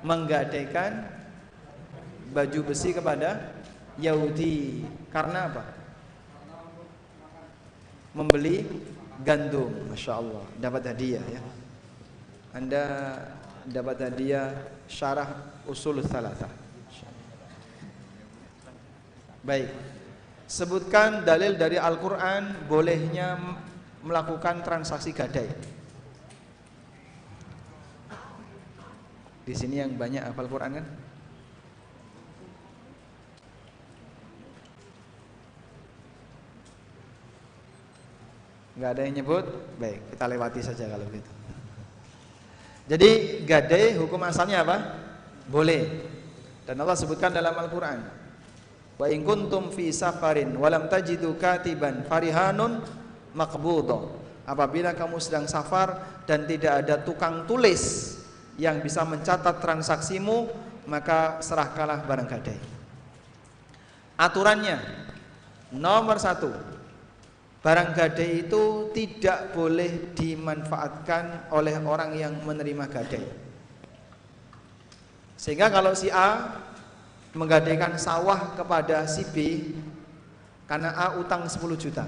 menggadaikan baju besi kepada Yahudi. Karena apa? Membeli gandum. Masya Allah, dapat hadiah ya. Anda dapat hadiah syarah usul tsalatsa. Baik. Sebutkan dalil dari Al-Quran bolehnya melakukan transaksi gadai. Di sini yang banyak hafal Quran kan? Nggak ada yang nyebut? Baik, kita lewati saja kalau gitu. Jadi gadai hukum asalnya apa? Boleh. Dan Allah sebutkan dalam Al-Quran, wa in kuntum fi safarin walam tajidu katiban farihanun maqbudha. Apabila kamu sedang safar dan tidak ada tukang tulis yang bisa mencatat transaksimu, maka serahkanlah barang gadai. Aturannya nomor 1, barang gadai itu tidak boleh dimanfaatkan oleh orang yang menerima gadai. Sehingga kalau si A menggadaikan sawah kepada si B karena A utang 10 juta,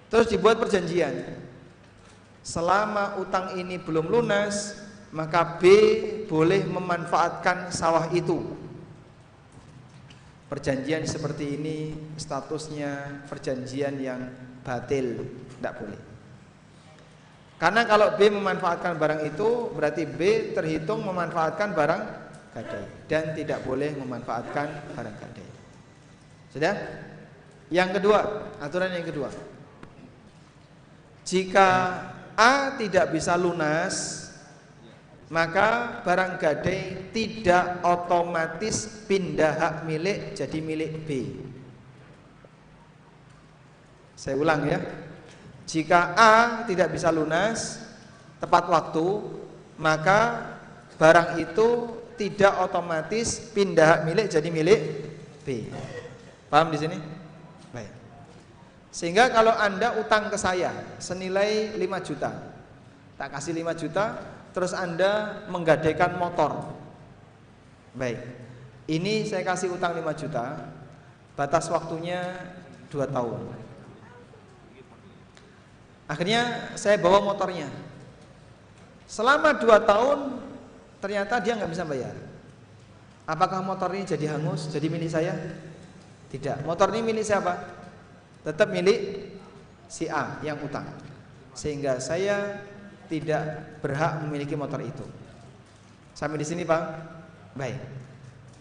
terus dibuat perjanjian, selama utang ini belum lunas maka B boleh memanfaatkan sawah itu. Perjanjian seperti ini statusnya perjanjian yang batil, tidak boleh. Karena kalau B memanfaatkan barang itu, berarti B terhitung memanfaatkan barang gadai dan tidak boleh memanfaatkan barang gadai. Sudah? Yang kedua, aturan yang kedua, jika A tidak bisa lunas, maka barang gadai tidak otomatis pindah hak milik jadi milik B. Saya ulang ya. Jika A tidak bisa lunas tepat waktu, maka barang itu tidak otomatis pindah hak milik jadi milik B. Paham di sini? Baik. Sehingga kalau Anda utang ke saya senilai 5 juta, tak kasih 5 juta, terus Anda menggadaikan motor. Baik. Ini saya kasih utang 5 juta, batas waktunya 2 tahun. Akhirnya saya bawa motornya. Selama 2 tahun ternyata dia nggak bisa bayar. Apakah motor ini jadi hangus, jadi milik saya? Tidak. Motor ini milik siapa? Tetap milik si A yang utang. Sehingga saya tidak berhak memiliki motor itu. Sampai di sini, Pak? Baik.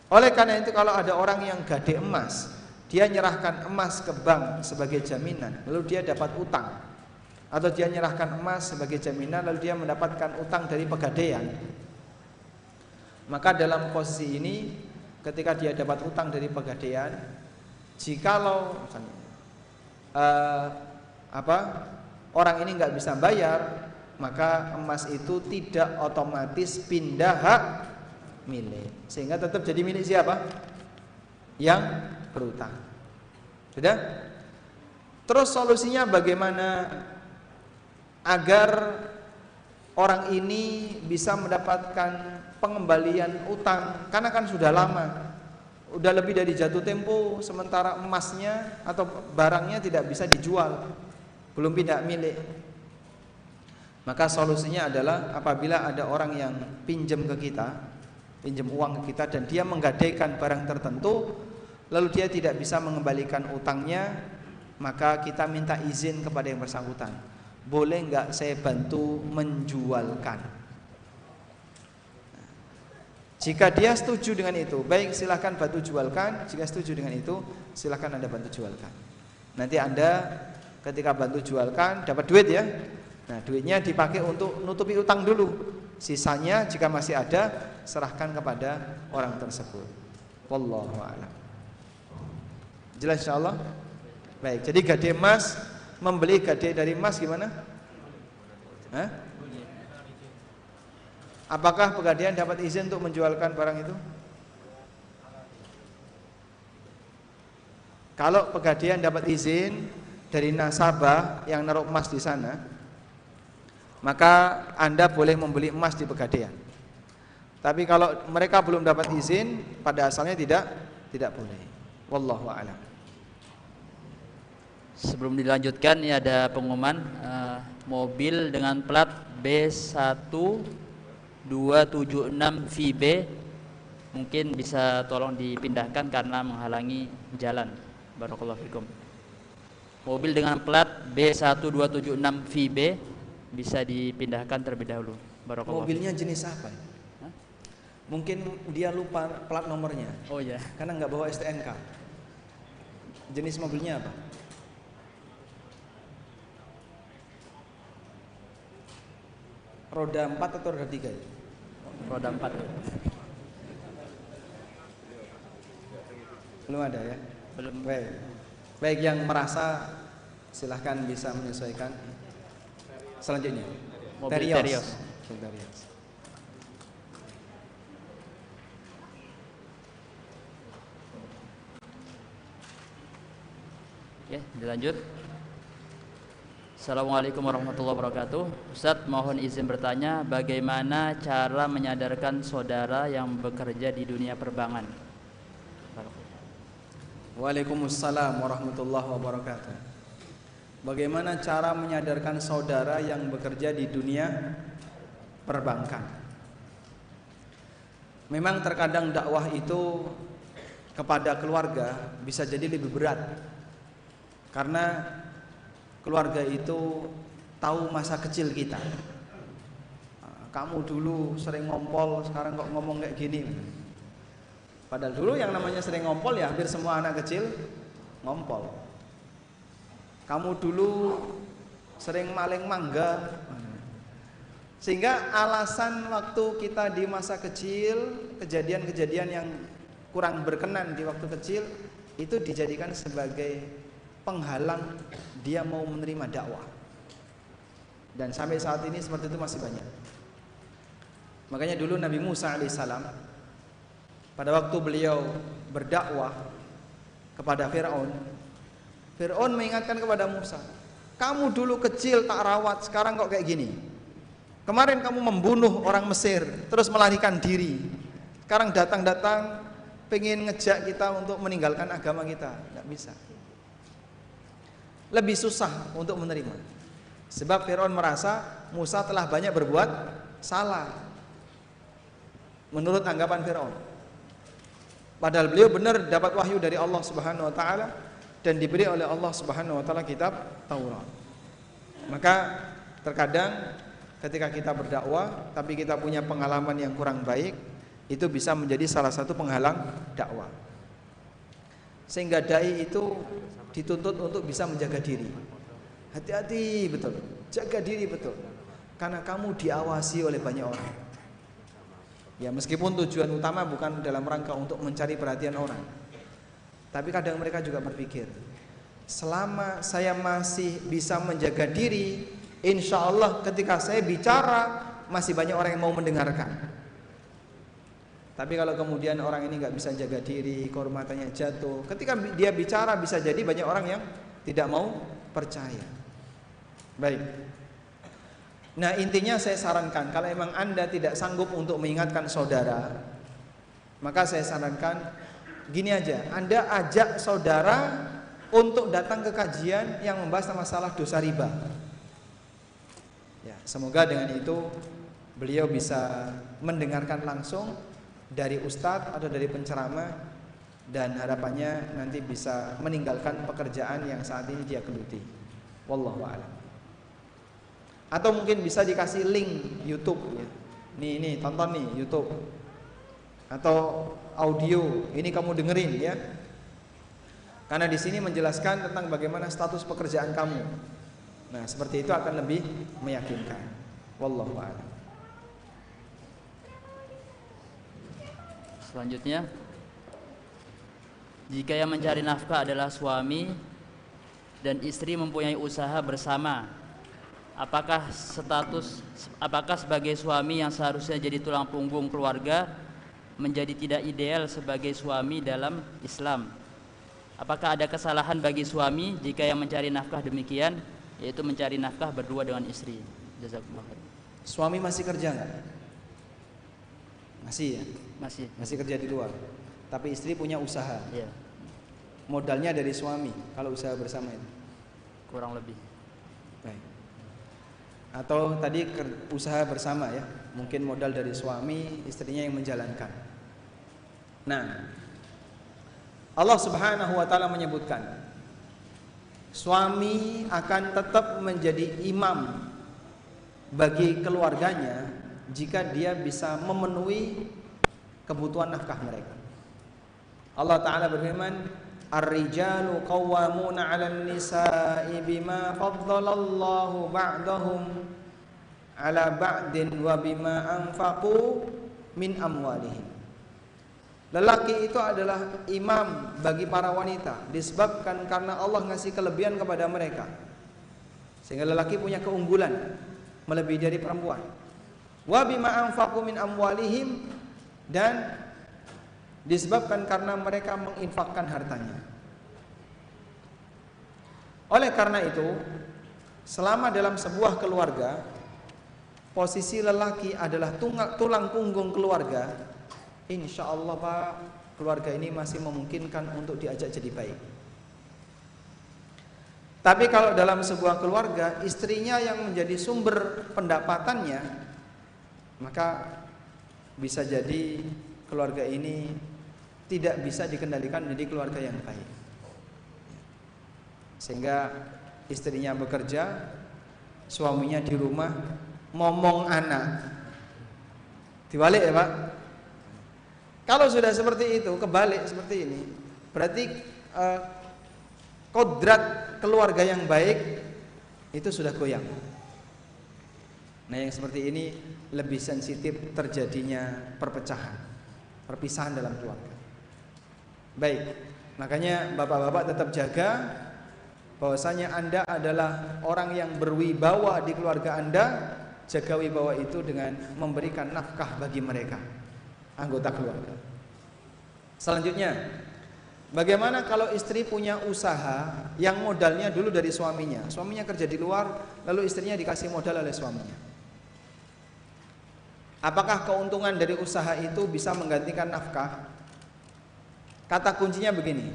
Oleh karena itu kalau ada orang yang gadai emas, dia nyerahkan emas ke bank sebagai jaminan, lalu dia dapat utang, atau dia nyerahkan emas sebagai jaminan lalu dia mendapatkan utang dari pegadaian, maka dalam posisi ini ketika dia dapat utang dari pegadaian, jikalau orang ini nggak bisa bayar, maka emas itu tidak otomatis pindah hak milik, sehingga tetap jadi milik siapa? Yang berutang. Sudah? Terus solusinya bagaimana agar orang ini bisa mendapatkan pengembalian utang? Karena kan sudah lama, udah lebih dari jatuh tempo, sementara emasnya atau barangnya tidak bisa dijual, belum pindah milik. Maka solusinya adalah apabila ada orang yang pinjam ke kita, pinjam uang ke kita dan dia menggadaikan barang tertentu, lalu dia tidak bisa mengembalikan utangnya, maka kita minta izin kepada yang bersangkutan, boleh nggak saya bantu menjualkan? Jika dia setuju dengan itu, baik, silahkan bantu jualkan. Jika setuju dengan itu, silahkan Anda bantu jualkan. Nanti Anda ketika bantu jualkan dapat duit ya. Nah, duitnya dipakai untuk nutupi utang dulu. Sisanya jika masih ada, serahkan kepada orang tersebut. Wallahu a'lam. Jelas insyaallah? Baik, jadi gadai emas membeli gade dari emas gimana? Hah? Apakah Pegadaian dapat izin untuk menjualkan barang itu? Kalau Pegadaian dapat izin dari nasabah yang naruh emas di sana, maka Anda boleh membeli emas di Pegadaian. Tapi kalau mereka belum dapat izin, pada asalnya tidak boleh. Wallahu a'lam. Sebelum dilanjutkan, ini ada pengumuman mobil dengan plat B1276VB mungkin bisa tolong dipindahkan karena menghalangi jalan. Barakallahu fikum. Mobil dengan plat B1276VB bisa dipindahkan terlebih dahulu. Barakallahu. Mobilnya jenis apa? Hah? Mungkin dia lupa plat nomornya. Oh ya. Karena nggak bawa STNK. Jenis mobilnya apa? Roda 4 atau roda 3? Roda 4. Belum ada ya? Belum. Baik yang merasa silahkan bisa menyesuaikan. Selanjutnya Mobil Terios. Oke, dilanjut. Assalamualaikum warahmatullahi wabarakatuh. Ustadz, mohon izin bertanya, bagaimana cara menyadarkan saudara yang bekerja di dunia perbankan? Waalaikumsalam warahmatullahi wabarakatuh. Bagaimana cara menyadarkan saudara yang bekerja di dunia perbankan? Memang terkadang dakwah itu kepada keluarga bisa jadi lebih berat, karena keluarga itu tahu masa kecil kita. Kamu dulu sering ngompol, sekarang kok ngomong kayak gini. Padahal dulu yang namanya sering ngompol ya hampir semua anak kecil ngompol. Kamu dulu sering maling mangga. Sehingga alasan waktu kita di masa kecil, kejadian-kejadian yang kurang berkenan di waktu kecil itu dijadikan sebagai penghalang dia mau menerima dakwah. Dan sampai saat ini seperti itu masih banyak. Makanya dulu Nabi Musa alaihissalam pada waktu beliau berdakwah kepada Fir'aun, Fir'aun mengingatkan kepada Musa, kamu dulu kecil tak rawat, sekarang kok kayak gini. Kemarin kamu membunuh orang Mesir, terus melarikan diri. Sekarang datang-datang pengen ngejak kita untuk meninggalkan agama kita. Tidak bisa. Lebih susah untuk menerima. Sebab Fir'aun merasa Musa telah banyak berbuat salah menurut anggapan Fir'aun. Padahal beliau benar dapat wahyu dari Allah Subhanahu wa taala dan diberi oleh Allah Subhanahu wa taala kitab Taurat. Maka terkadang ketika kita berdakwah tapi kita punya pengalaman yang kurang baik, itu bisa menjadi salah satu penghalang dakwah. Sehingga dai itu dituntut untuk bisa menjaga diri. Hati-hati betul, jaga diri betul. Karena kamu diawasi oleh banyak orang. Ya meskipun tujuan utama bukan dalam rangka untuk mencari perhatian orang, tapi kadang mereka juga berpikir, selama saya masih bisa menjaga diri, insya Allah ketika saya bicara masih banyak orang yang mau mendengarkan. Tapi kalau kemudian orang ini nggak bisa jaga diri, kehormatannya jatuh, ketika dia bicara bisa jadi banyak orang yang tidak mau percaya. Baik. Nah intinya saya sarankan, kalau memang Anda tidak sanggup untuk mengingatkan saudara, maka saya sarankan gini aja, Anda ajak saudara untuk datang ke kajian yang membahas masalah dosa riba. Ya, semoga dengan itu beliau bisa mendengarkan langsung dari ustadz atau dari penceramah, dan harapannya nanti bisa meninggalkan pekerjaan yang saat ini dia geluti. Wallahu a'lam. Atau mungkin bisa dikasih link YouTube ya. Nih tonton nih YouTube. Atau audio, ini kamu dengerin ya. Karena di sini menjelaskan tentang bagaimana status pekerjaan kamu. Nah, seperti itu akan lebih meyakinkan. Wallahu a'lam. Selanjutnya, jika yang mencari nafkah adalah suami, dan istri mempunyai usaha bersama, apakah sebagai suami yang seharusnya jadi tulang punggung keluarga menjadi tidak ideal sebagai suami dalam Islam? Apakah ada kesalahan bagi suami jika yang mencari nafkah demikian, yaitu mencari nafkah berdua dengan istri? Jazakumullah khair. Suami masih kerja nggak? Masih ya? Masih kerja di luar. Tapi istri punya usaha. Iya. Modalnya dari suami kalau usaha bersama itu. Kurang lebih. Baik. Atau tadi usaha bersama ya, mungkin modal dari suami, istrinya yang menjalankan. Nah, Allah Subhanahu wa taala menyebutkan suami akan tetap menjadi imam bagi keluarganya jika dia bisa memenuhi kebutuhan nafkah mereka. Allah taala berfirman, "Ar-rijalu qawwamuna 'alan nisa'i bima faddalallahu ba'dahum 'ala ba'din wa bima anfaqu min amwalihim." Lelaki itu adalah imam bagi para wanita disebabkan karena Allah ngasih kelebihan kepada mereka, sehingga lelaki punya keunggulan melebihi dari perempuan. Wa bima anfaqu min amwalihim, dan disebabkan karena mereka menginfakkan hartanya. Oleh karena itu, selama dalam sebuah keluarga posisi lelaki adalah tulang punggung keluarga, insya Allah Pak, keluarga ini masih memungkinkan untuk diajak jadi baik. Tapi kalau dalam sebuah keluarga istrinya yang menjadi sumber pendapatannya, maka bisa jadi keluarga ini tidak bisa dikendalikan menjadi keluarga yang baik, sehingga istrinya bekerja, suaminya di rumah ngomong anak. Dibalik ya Pak. Kalau sudah seperti itu, kebalik seperti ini, berarti kodrat keluarga yang baik itu sudah goyang. Nah, yang seperti ini lebih sensitif terjadinya perpisahan dalam keluarga. Baik, makanya bapak-bapak tetap jaga bahwasanya Anda adalah orang yang berwibawa di keluarga Anda. Jaga wibawa itu dengan memberikan nafkah bagi mereka, anggota keluarga. Selanjutnya, bagaimana kalau istri punya usaha yang modalnya dulu dari suaminya? Suaminya kerja di luar, lalu istrinya dikasih modal oleh suaminya. Apakah keuntungan dari usaha itu bisa menggantikan nafkah? Kata kuncinya begini,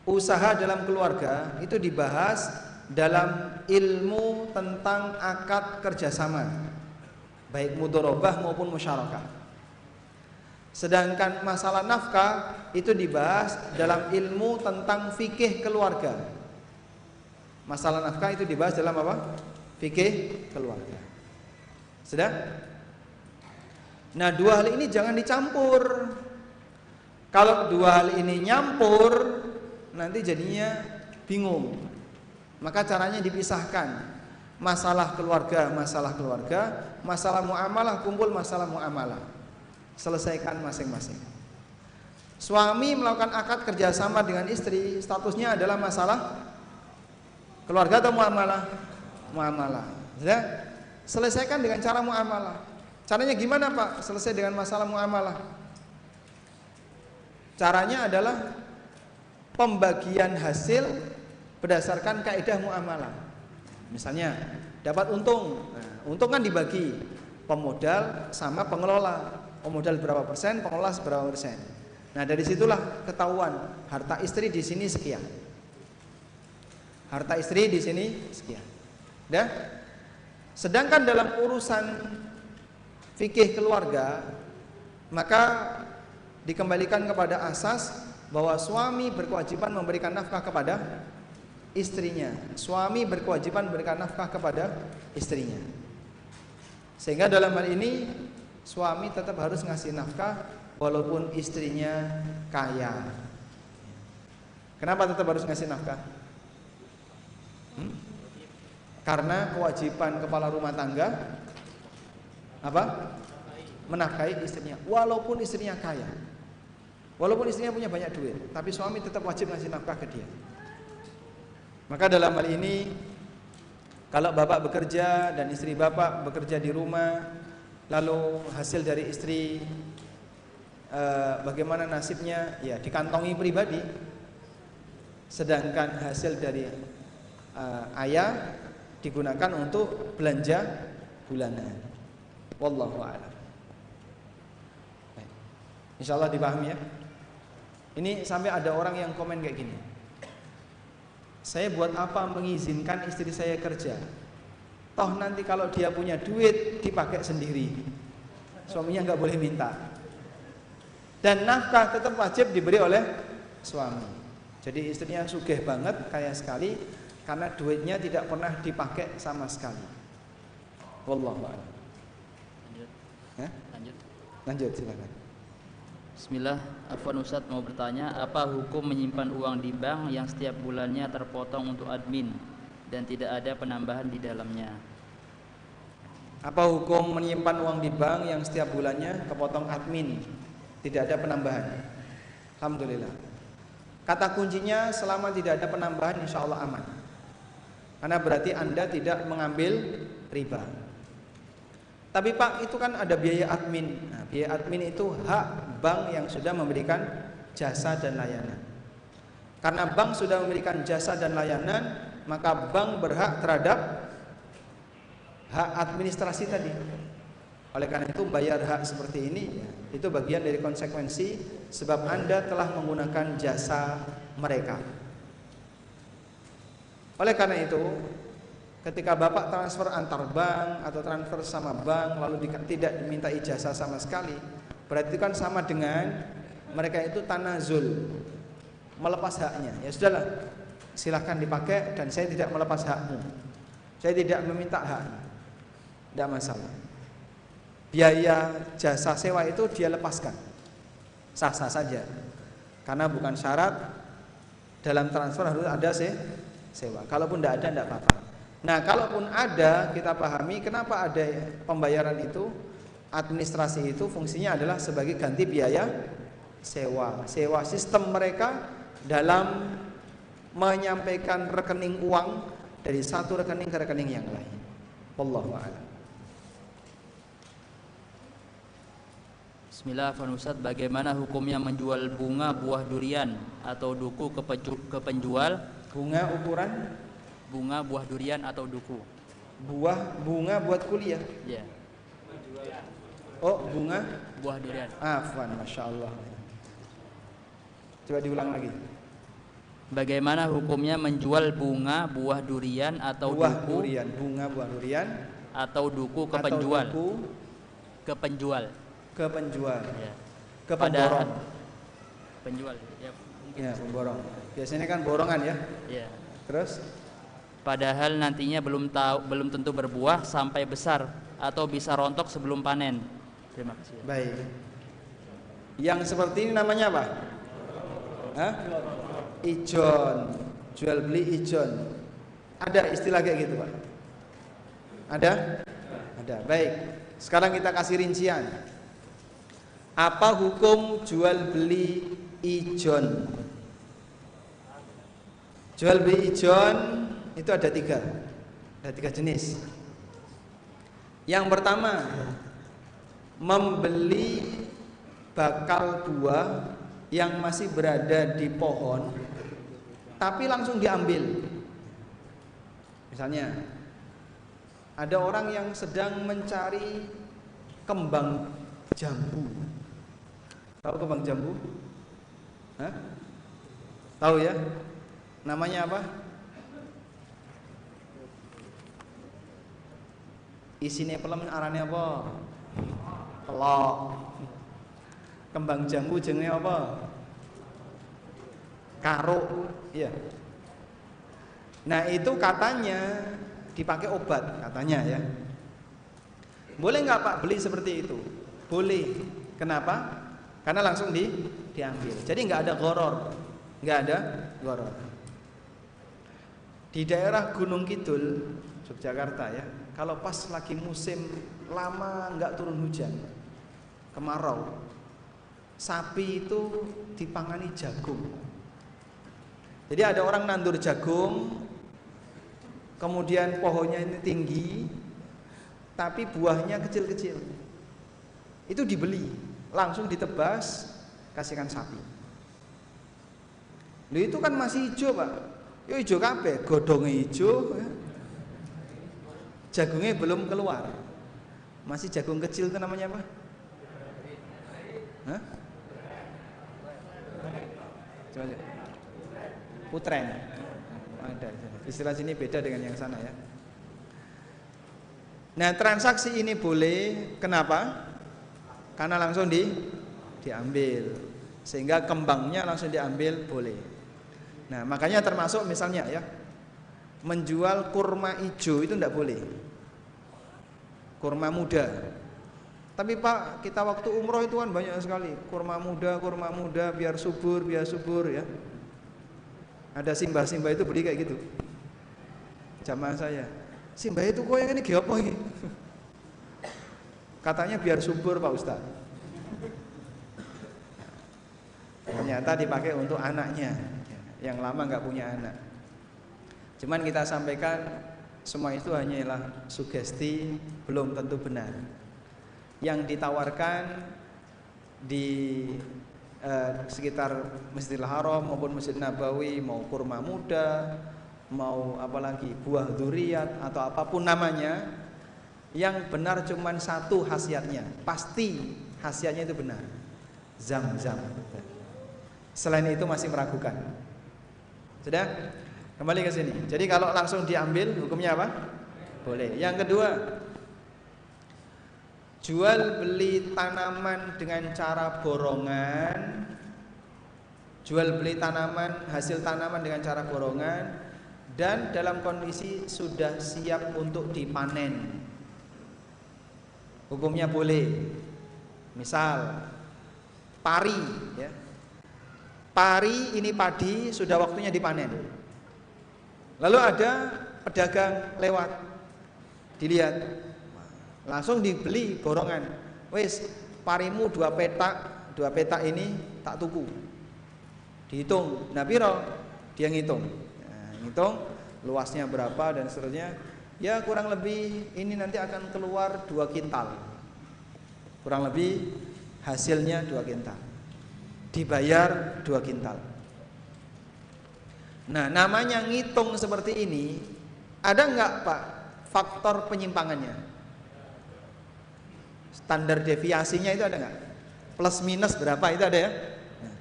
usaha dalam keluarga itu dibahas dalam ilmu tentang akad kerjasama, baik mudharabah maupun musyarakah. Sedangkan masalah nafkah itu dibahas dalam ilmu tentang fikih keluarga. Masalah nafkah itu dibahas dalam apa? Fikih keluarga. Sudah? Nah, dua hal ini jangan dicampur. Kalau dua hal ini nyampur, nanti jadinya bingung. Maka caranya dipisahkan. Masalah keluarga, masalah muamalah, kumpul masalah muamalah. Selesaikan masing-masing. Suami melakukan akad kerjasama dengan istri, statusnya adalah masalah keluarga atau muamalah? Muamalah. Ya? Selesaikan dengan cara muamalah. Caranya gimana Pak? Selesai dengan masalah muamalah. Caranya adalah pembagian hasil berdasarkan kaidah muamalah. Misalnya dapat untung, nah, untung kan dibagi pemodal sama pengelola. Pemodal berapa persen, pengelola seberapa persen. Nah, dari situlah ketahuan harta istri di sini sekian, harta istri di sini sekian. Dah. Sedangkan dalam urusan fikih keluarga, maka dikembalikan kepada asas bahwa suami berkewajiban memberikan nafkah kepada istrinya. Suami berkewajiban memberikan nafkah kepada istrinya. Sehingga dalam hal ini suami tetap harus ngasih nafkah walaupun istrinya kaya. Kenapa tetap harus ngasih nafkah? Karena kewajiban kepala rumah tangga apa? Menafkahi istrinya walaupun istrinya kaya. Walaupun istrinya punya banyak duit, tapi suami tetap wajib ngasih nafkah ke dia. Maka dalam hal ini, kalau bapak bekerja dan istri bapak bekerja di rumah, lalu hasil dari istri bagaimana nasibnya? Ya dikantongi pribadi. Sedangkan hasil dari ayah digunakan untuk belanja bulanan. Wallahu a'lam. Insyaallah dipahami ya. Ini sampai ada orang yang komen kayak gini. Saya buat apa mengizinkan istri saya kerja? Toh nanti kalau dia punya duit dipakai sendiri. Suaminya nggak boleh minta. Dan nafkah tetap wajib diberi oleh suami. Jadi istrinya sugih banget, kaya sekali, karena duitnya tidak pernah dipakai sama sekali. Wallahu a'lam. Lanjut silakan. Bismillah, Afwan Ustadz mau bertanya, apa hukum menyimpan uang di bank yang setiap bulannya terpotong untuk admin dan tidak ada penambahan di dalamnya? Apa hukum menyimpan uang di bank yang setiap bulannya kepotong admin, tidak ada penambahan? Alhamdulillah. Kata kuncinya selama tidak ada penambahan insya Allah aman. Karena berarti Anda tidak mengambil riba. Tapi Pak, itu kan ada biaya admin. Nah, biaya admin itu hak bank yang sudah memberikan jasa dan layanan. Karena bank sudah memberikan jasa dan layanan, maka bank berhak terhadap hak administrasi tadi. Oleh karena itu bayar hak seperti ini, itu bagian dari konsekuensi sebab Anda telah menggunakan jasa mereka. Oleh karena itu, ketika Bapak transfer antar bank atau transfer sama bank lalu tidak diminta ijazah sama sekali, berarti kan sama dengan mereka itu tanazul, melepas haknya. Ya sudahlah, silahkan dipakai dan saya tidak melepas hakmu. Saya tidak meminta haknya. Tidak masalah. Biaya jasa sewa itu dia lepaskan. Sah-sah saja. Karena bukan syarat dalam transfer harus ada sewa. Kalaupun tidak ada, tidak apa-apa. Nah, kalaupun ada, kita pahami kenapa ada pembayaran itu. Administrasi itu fungsinya adalah sebagai ganti biaya sewa. Sewa sistem mereka dalam menyampaikan rekening uang dari satu rekening ke rekening yang lain. Wallahu a'lam. Bismillah, Afwan Ustadz, bagaimana hukumnya menjual bunga buah durian atau duku ke penjual? Bunga ukuran? Bunga buah durian atau duku. Bunga buat kuliah? Ya. Oh, bunga buah durian. Afwan, Masya Allah. Coba diulang lagi. Bagaimana hukumnya menjual bunga buah durian atau duku? Bunga buah durian atau duku ke penjual? Duku ke penjual. Ke penjual. Ya. Ke pemborong. Penjual. Ya, ya, pemborong. Biasanya kan borongan ya. Ya. Terus? Padahal nantinya belum tentu berbuah sampai besar atau bisa rontok sebelum panen. Terima kasih. Baik. Yang seperti ini namanya apa? Hah? Ijon. Jual beli ijon. Ada istilah kayak gitu, Pak? Ada? Ada. Baik. Sekarang kita kasih rincian. Apa hukum jual beli ijon? Jual beli ijon itu ada tiga jenis. Yang pertama, membeli bakal buah yang masih berada di pohon tapi langsung diambil. Misalnya ada orang yang sedang mencari kembang jambu. Tahu kembang jambu? Hah? Tahu ya? Namanya apa? Isine pelem arane apa? Telok. Kembang jambu jenenge apa? Karo. Iya. Nah, itu katanya dipakai obat katanya ya. Boleh nggak Pak beli seperti itu? Boleh. Kenapa? Karena langsung diambil. Jadi nggak ada goror. Nggak ada goror. Di daerah Gunung Kidul, Yogyakarta ya, kalau pas lagi musim lama nggak turun hujan, kemarau, sapi itu dipangani jagung. Jadi ada orang nandur jagung, kemudian pohonnya ini tinggi, tapi buahnya kecil-kecil. Itu dibeli, langsung ditebas, kasihkan sapi. Loh itu kan masih hijau Pak. Yo hijau kabeh, godongnya hijau, jagungnya belum keluar. Masih jagung kecil itu namanya apa? Hah? Coba. Putren. Ada. Istilah sini beda dengan yang sana ya. Nah, transaksi ini boleh, kenapa? Karena langsung diambil. Sehingga kembangnya langsung diambil boleh. Nah, makanya termasuk misalnya ya, menjual kurma hijau itu tidak boleh. Kurma muda. Tapi Pak, kita waktu umroh itu kan banyak sekali kurma muda biar subur ya. Ada simbah-simbah itu beli kayak gitu. Jamaah saya, simbah itu kok yang ini apa ini? Katanya biar subur Pak Ustaz. Ternyata dipakai untuk anaknya yang lama nggak punya anak. Cuman kita sampaikan semua itu hanyalah sugesti, belum tentu benar. Yang ditawarkan di sekitar Masjidil Haram maupun Masjid Nabawi, mau kurma muda, mau apalagi buah dzurriyat atau apapun namanya, yang benar cuman satu khasiatnya, pasti khasiatnya itu benar, Zam-zam. Selain itu masih meragukan. Sudah? Kembali ke sini. Jadi kalau langsung diambil hukumnya apa? Boleh. Yang kedua, jual beli tanaman dengan cara borongan. Jual beli tanaman, hasil tanaman dengan cara borongan dan dalam kondisi sudah siap untuk dipanen. Hukumnya boleh. Misal pari ya. Pari ini padi sudah waktunya dipanen. Lalu ada pedagang lewat, dilihat, langsung dibeli borongan. Wes, parimu 2 petak ini tak tuku. Dihitung, nah piro? Dia ngitung. Nah, ngitung luasnya berapa dan seterusnya. Ya kurang lebih ini nanti akan keluar 2 kintal. Kurang lebih hasilnya 2 kintal. Dibayar 2 kintal. Nah, namanya ngitung seperti ini, ada nggak Pak faktor penyimpangannya? Standar deviasinya itu ada nggak? Plus minus berapa itu ada ya? Nah,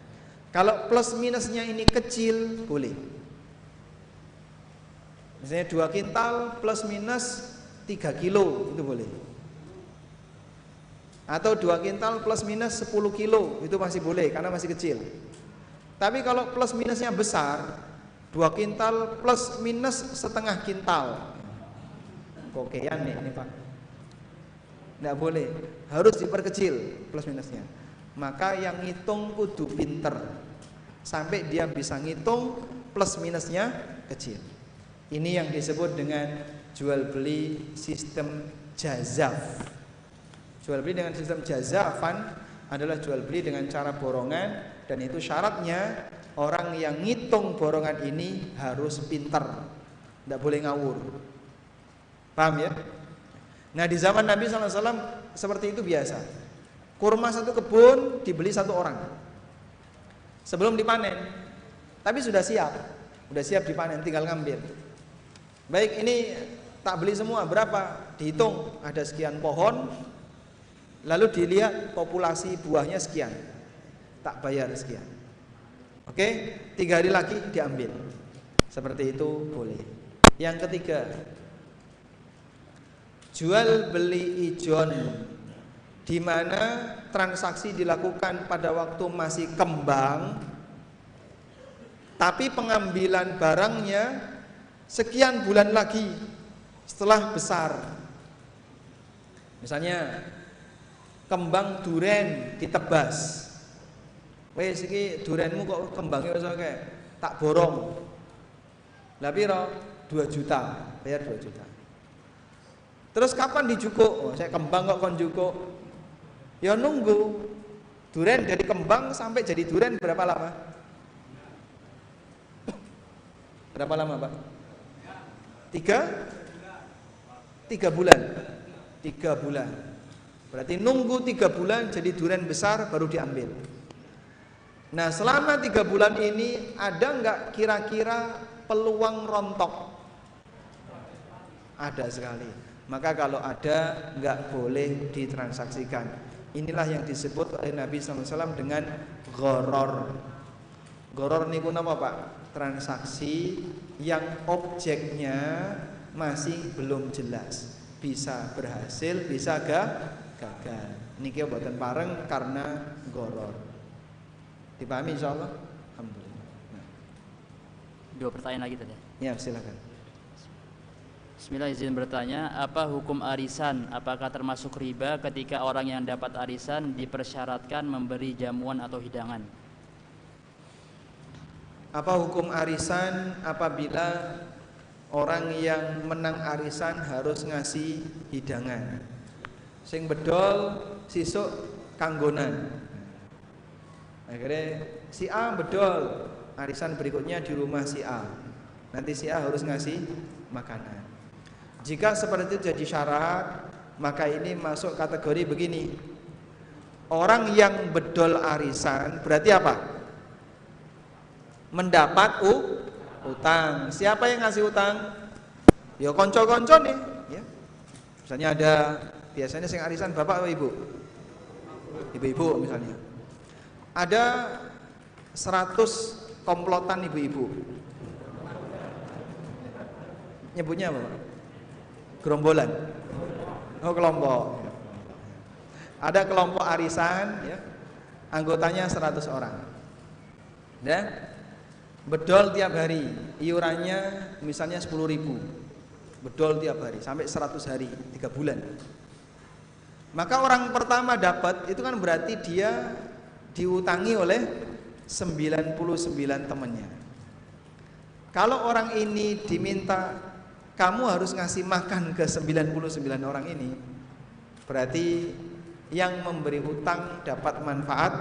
kalau plus minusnya ini kecil boleh. Misalnya 2 kintal plus minus 3 kilo itu boleh. Atau 2 kintal plus minus 10 kilo itu masih boleh karena masih kecil. Tapi kalau plus minusnya besar, 2 kintal plus minus setengah kintal, kokean nih ini Pak, nggak boleh, harus diperkecil plus minusnya. Maka yang ngitung kudu pinter sampai dia bisa ngitung plus minusnya kecil. Ini yang disebut dengan jual beli sistem jazaf. Jual beli dengan sistem jazafan adalah jual beli dengan cara borongan, dan itu syaratnya orang yang ngitung borongan ini harus pintar, tidak boleh ngawur. Paham ya? Nah di zaman Nabi SAW seperti itu biasa. Kurma 1 kebun dibeli 1 orang sebelum dipanen, tapi sudah siap dipanen, tinggal ngambil. Baik, ini tak beli semua, berapa? Dihitung, ada sekian pohon. Lalu dilihat populasi buahnya sekian, tak bayar sekian. Oke, 3 hari lagi diambil. Seperti itu boleh. Yang ketiga, jual beli ijon, di mana transaksi dilakukan pada waktu masih kembang, tapi pengambilan barangnya sekian bulan lagi setelah besar. Misalnya kembang duren ditebas. Wes iki durenmu kok kembangnya wis akeh, tak borong. Lah piro? 2 juta, bayar 2 juta. Terus kapan dijukuk? Oh, saya kembang kok kon jukuk. Ya nunggu. Duren dari kembang sampai jadi duren berapa lama? Berapa lama, Pak? Tiga bulan. 3 bulan. Berarti nunggu 3 bulan jadi durian besar baru diambil. Nah, selama 3 bulan ini ada nggak kira-kira peluang rontok? Ada sekali. Maka kalau ada, nggak boleh ditransaksikan. Inilah yang disebut oleh Nabi SAW dengan gharar. Gharar niku napa, Pak? Transaksi yang objeknya masih belum jelas. Bisa berhasil, bisa gagal. Niki boten pareng karena gharar. Dipahami insyaallah? Alhamdulillah. Nah. 2 pertanyaan lagi tadi. Ya, silakan. Bismillah, izin bertanya, apa hukum arisan? Apakah termasuk riba ketika orang yang dapat arisan dipersyaratkan memberi jamuan atau hidangan? Apa hukum arisan apabila orang yang menang arisan harus ngasih hidangan? Sing bedol sisuk kanggonan. Akhirnya si A bedol, arisan berikutnya di rumah si A. Nanti si A harus ngasih makanan. Jika seperti itu jadi syarat, maka ini masuk kategori begini. Orang yang bedol arisan berarti apa? Mendapat utang. Siapa yang ngasih utang? Ya konco-konco nih, ya. Misalnya ada, biasanya sing arisan bapak atau ibu? Ibu-ibu misalnya. Ada 100 komplotan ibu-ibu. Nyebutnya apa, Pak? Gerombolan. Oh, kelompok. Ada kelompok arisan, ya. Anggotanya 100 orang. Ya. Bedol tiap hari, iurannya misalnya 10.000. Bedol tiap hari sampai 100 hari, 3 bulan. Maka orang pertama dapat itu kan berarti dia diutangi oleh 99 temannya. Kalau orang ini diminta, kamu harus ngasih makan ke 99 orang ini, berarti yang memberi utang dapat manfaat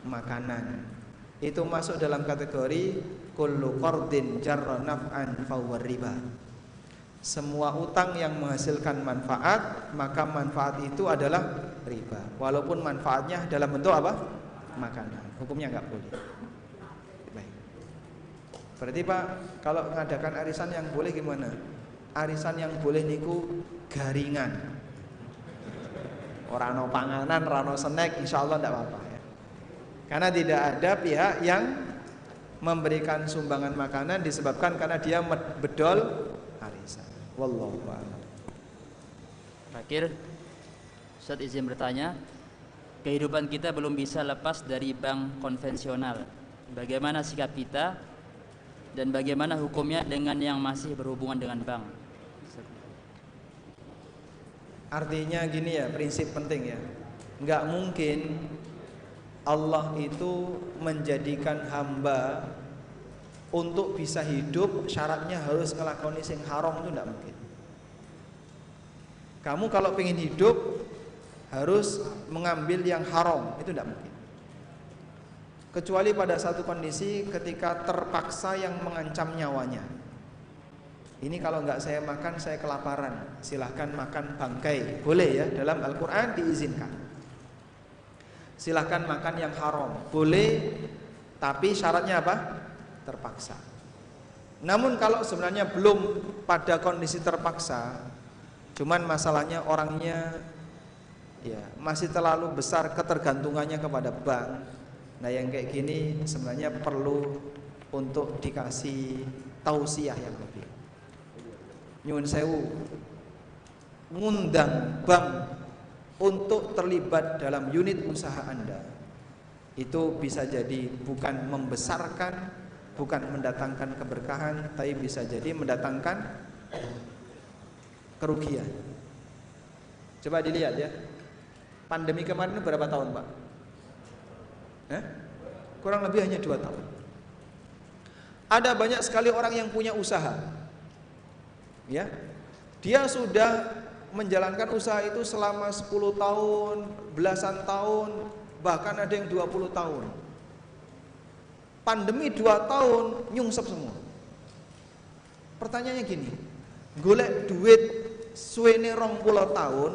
makanan. Itu masuk dalam kategori kullu qardin jarra naf'an fahuwa riba. Semua utang yang menghasilkan manfaat, maka manfaat itu adalah riba. Walaupun manfaatnya dalam bentuk apa? Makanan. Hukumnya enggak boleh. Baik. Berarti Pak, kalau mengadakan arisan yang boleh gimana? Arisan yang boleh niku garingan. Ora ono panganan, ora ono snack, insyaallah enggak apa-apa ya. Karena tidak ada pihak yang memberikan sumbangan makanan disebabkan karena dia bedol arisan. Wallahu a'lam. Terakhir, Ustaz izin bertanya, kehidupan kita belum bisa lepas dari bank konvensional. Bagaimana sikap kita dan bagaimana hukumnya dengan yang masih berhubungan dengan bank? Artinya gini ya, prinsip penting ya. Enggak mungkin Allah itu menjadikan hamba untuk bisa hidup syaratnya harus ngelakoni sing haram, itu enggak mungkin. Kamu kalau pengen hidup harus mengambil yang haram, itu enggak mungkin. Kecuali pada satu kondisi ketika terpaksa yang mengancam nyawanya. Ini kalau enggak saya makan saya kelaparan, silahkan makan bangkai. Boleh ya, dalam Al-Quran diizinkan. Silahkan makan yang haram, boleh, tapi syaratnya apa? Terpaksa. Namun kalau sebenarnya belum pada kondisi terpaksa, cuman masalahnya orangnya ya masih terlalu besar ketergantungannya kepada bank. Nah yang kayak gini sebenarnya perlu untuk dikasih tausiah yang lebih. Nyuwun sewu, ngundang bank untuk terlibat dalam unit usaha Anda, itu bisa jadi bukan membesarkan, bukan mendatangkan keberkahan, tapi bisa jadi mendatangkan kerugian. Coba dilihat ya, pandemi kemarin itu berapa tahun Pak? Kurang lebih hanya 2 tahun. Ada banyak sekali orang yang punya usaha, ya, dia sudah menjalankan usaha itu selama 10 tahun, belasan tahun, bahkan ada yang 20 tahun. Pandemi 2 tahun nyungsep semua. Pertanyaannya gini, golek duit suwene 20 tahun,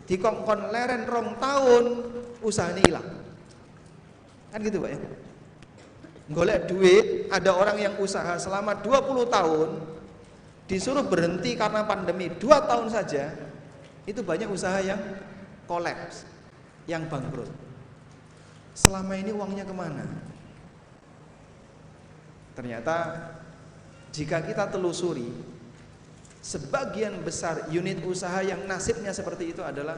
dikongkon leren 2 tahun, usahane ilang. Kan gitu Pak ya. Golek duit, ada orang yang usaha selama 20 tahun, disuruh berhenti karena pandemi 2 tahun saja, itu banyak usaha yang kolaps, yang bangkrut. Selama ini uangnya kemana? Ternyata jika kita telusuri, sebagian besar unit usaha yang nasibnya seperti itu adalah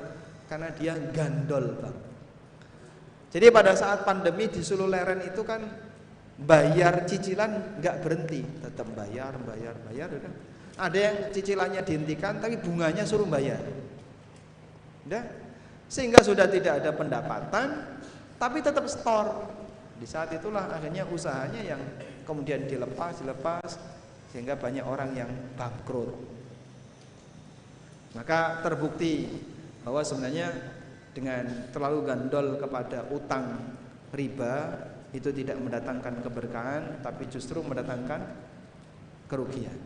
karena dia gandol Bang. Jadi pada saat pandemi di Sulu Leren itu kan bayar cicilan nggak berhenti, tetap bayar. Udah. Ada yang cicilannya dihentikan tapi bunganya suruh bayar. Udah. Sehingga sudah tidak ada pendapatan tapi tetap store. Di saat itulah akhirnya usahanya yang kemudian dilepas sehingga banyak orang yang bangkrut. Maka terbukti bahwa sebenarnya dengan terlalu gandol kepada utang riba itu tidak mendatangkan keberkahan tapi justru mendatangkan kerugian.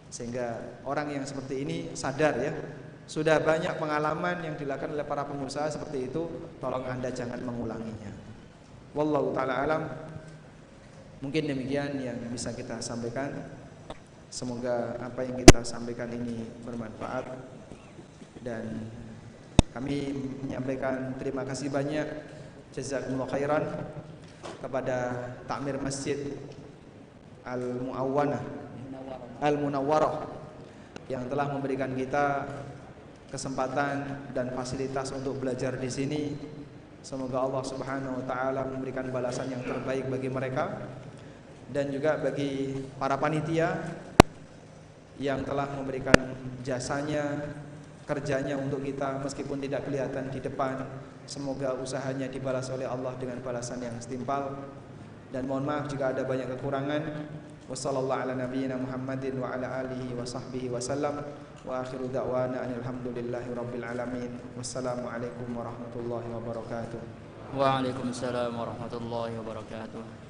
Sehingga orang yang seperti ini sadar ya, sudah banyak pengalaman yang dilakukan oleh para pengusaha seperti itu, tolong Anda jangan mengulanginya. Wallahu taala alam. Mungkin demikian yang bisa kita sampaikan. Semoga apa yang kita sampaikan ini bermanfaat, dan kami menyampaikan terima kasih banyak, jazakumullah khairan, kepada Takmir Masjid Al-Munawwarah yang telah memberikan kita kesempatan dan fasilitas untuk belajar di sini. Semoga Allah Subhanahu wa taala memberikan balasan yang terbaik bagi mereka dan juga bagi para panitia yang telah memberikan jasanya, kerjanya untuk kita meskipun tidak kelihatan di depan. Semoga usahanya dibalas oleh Allah dengan balasan yang setimpal. Dan mohon maaf jika ada banyak kekurangan. Wassallallahu ala nabiyyina Muhammadin wa ala alihi wa sahbihi wasallam. Wa akhiru da'wana alhamdulillahi rabbil alamin. Wassalamualaikum warahmatullahi wabarakatuh. Waalaikumsalam warahmatullahi wabarakatuh.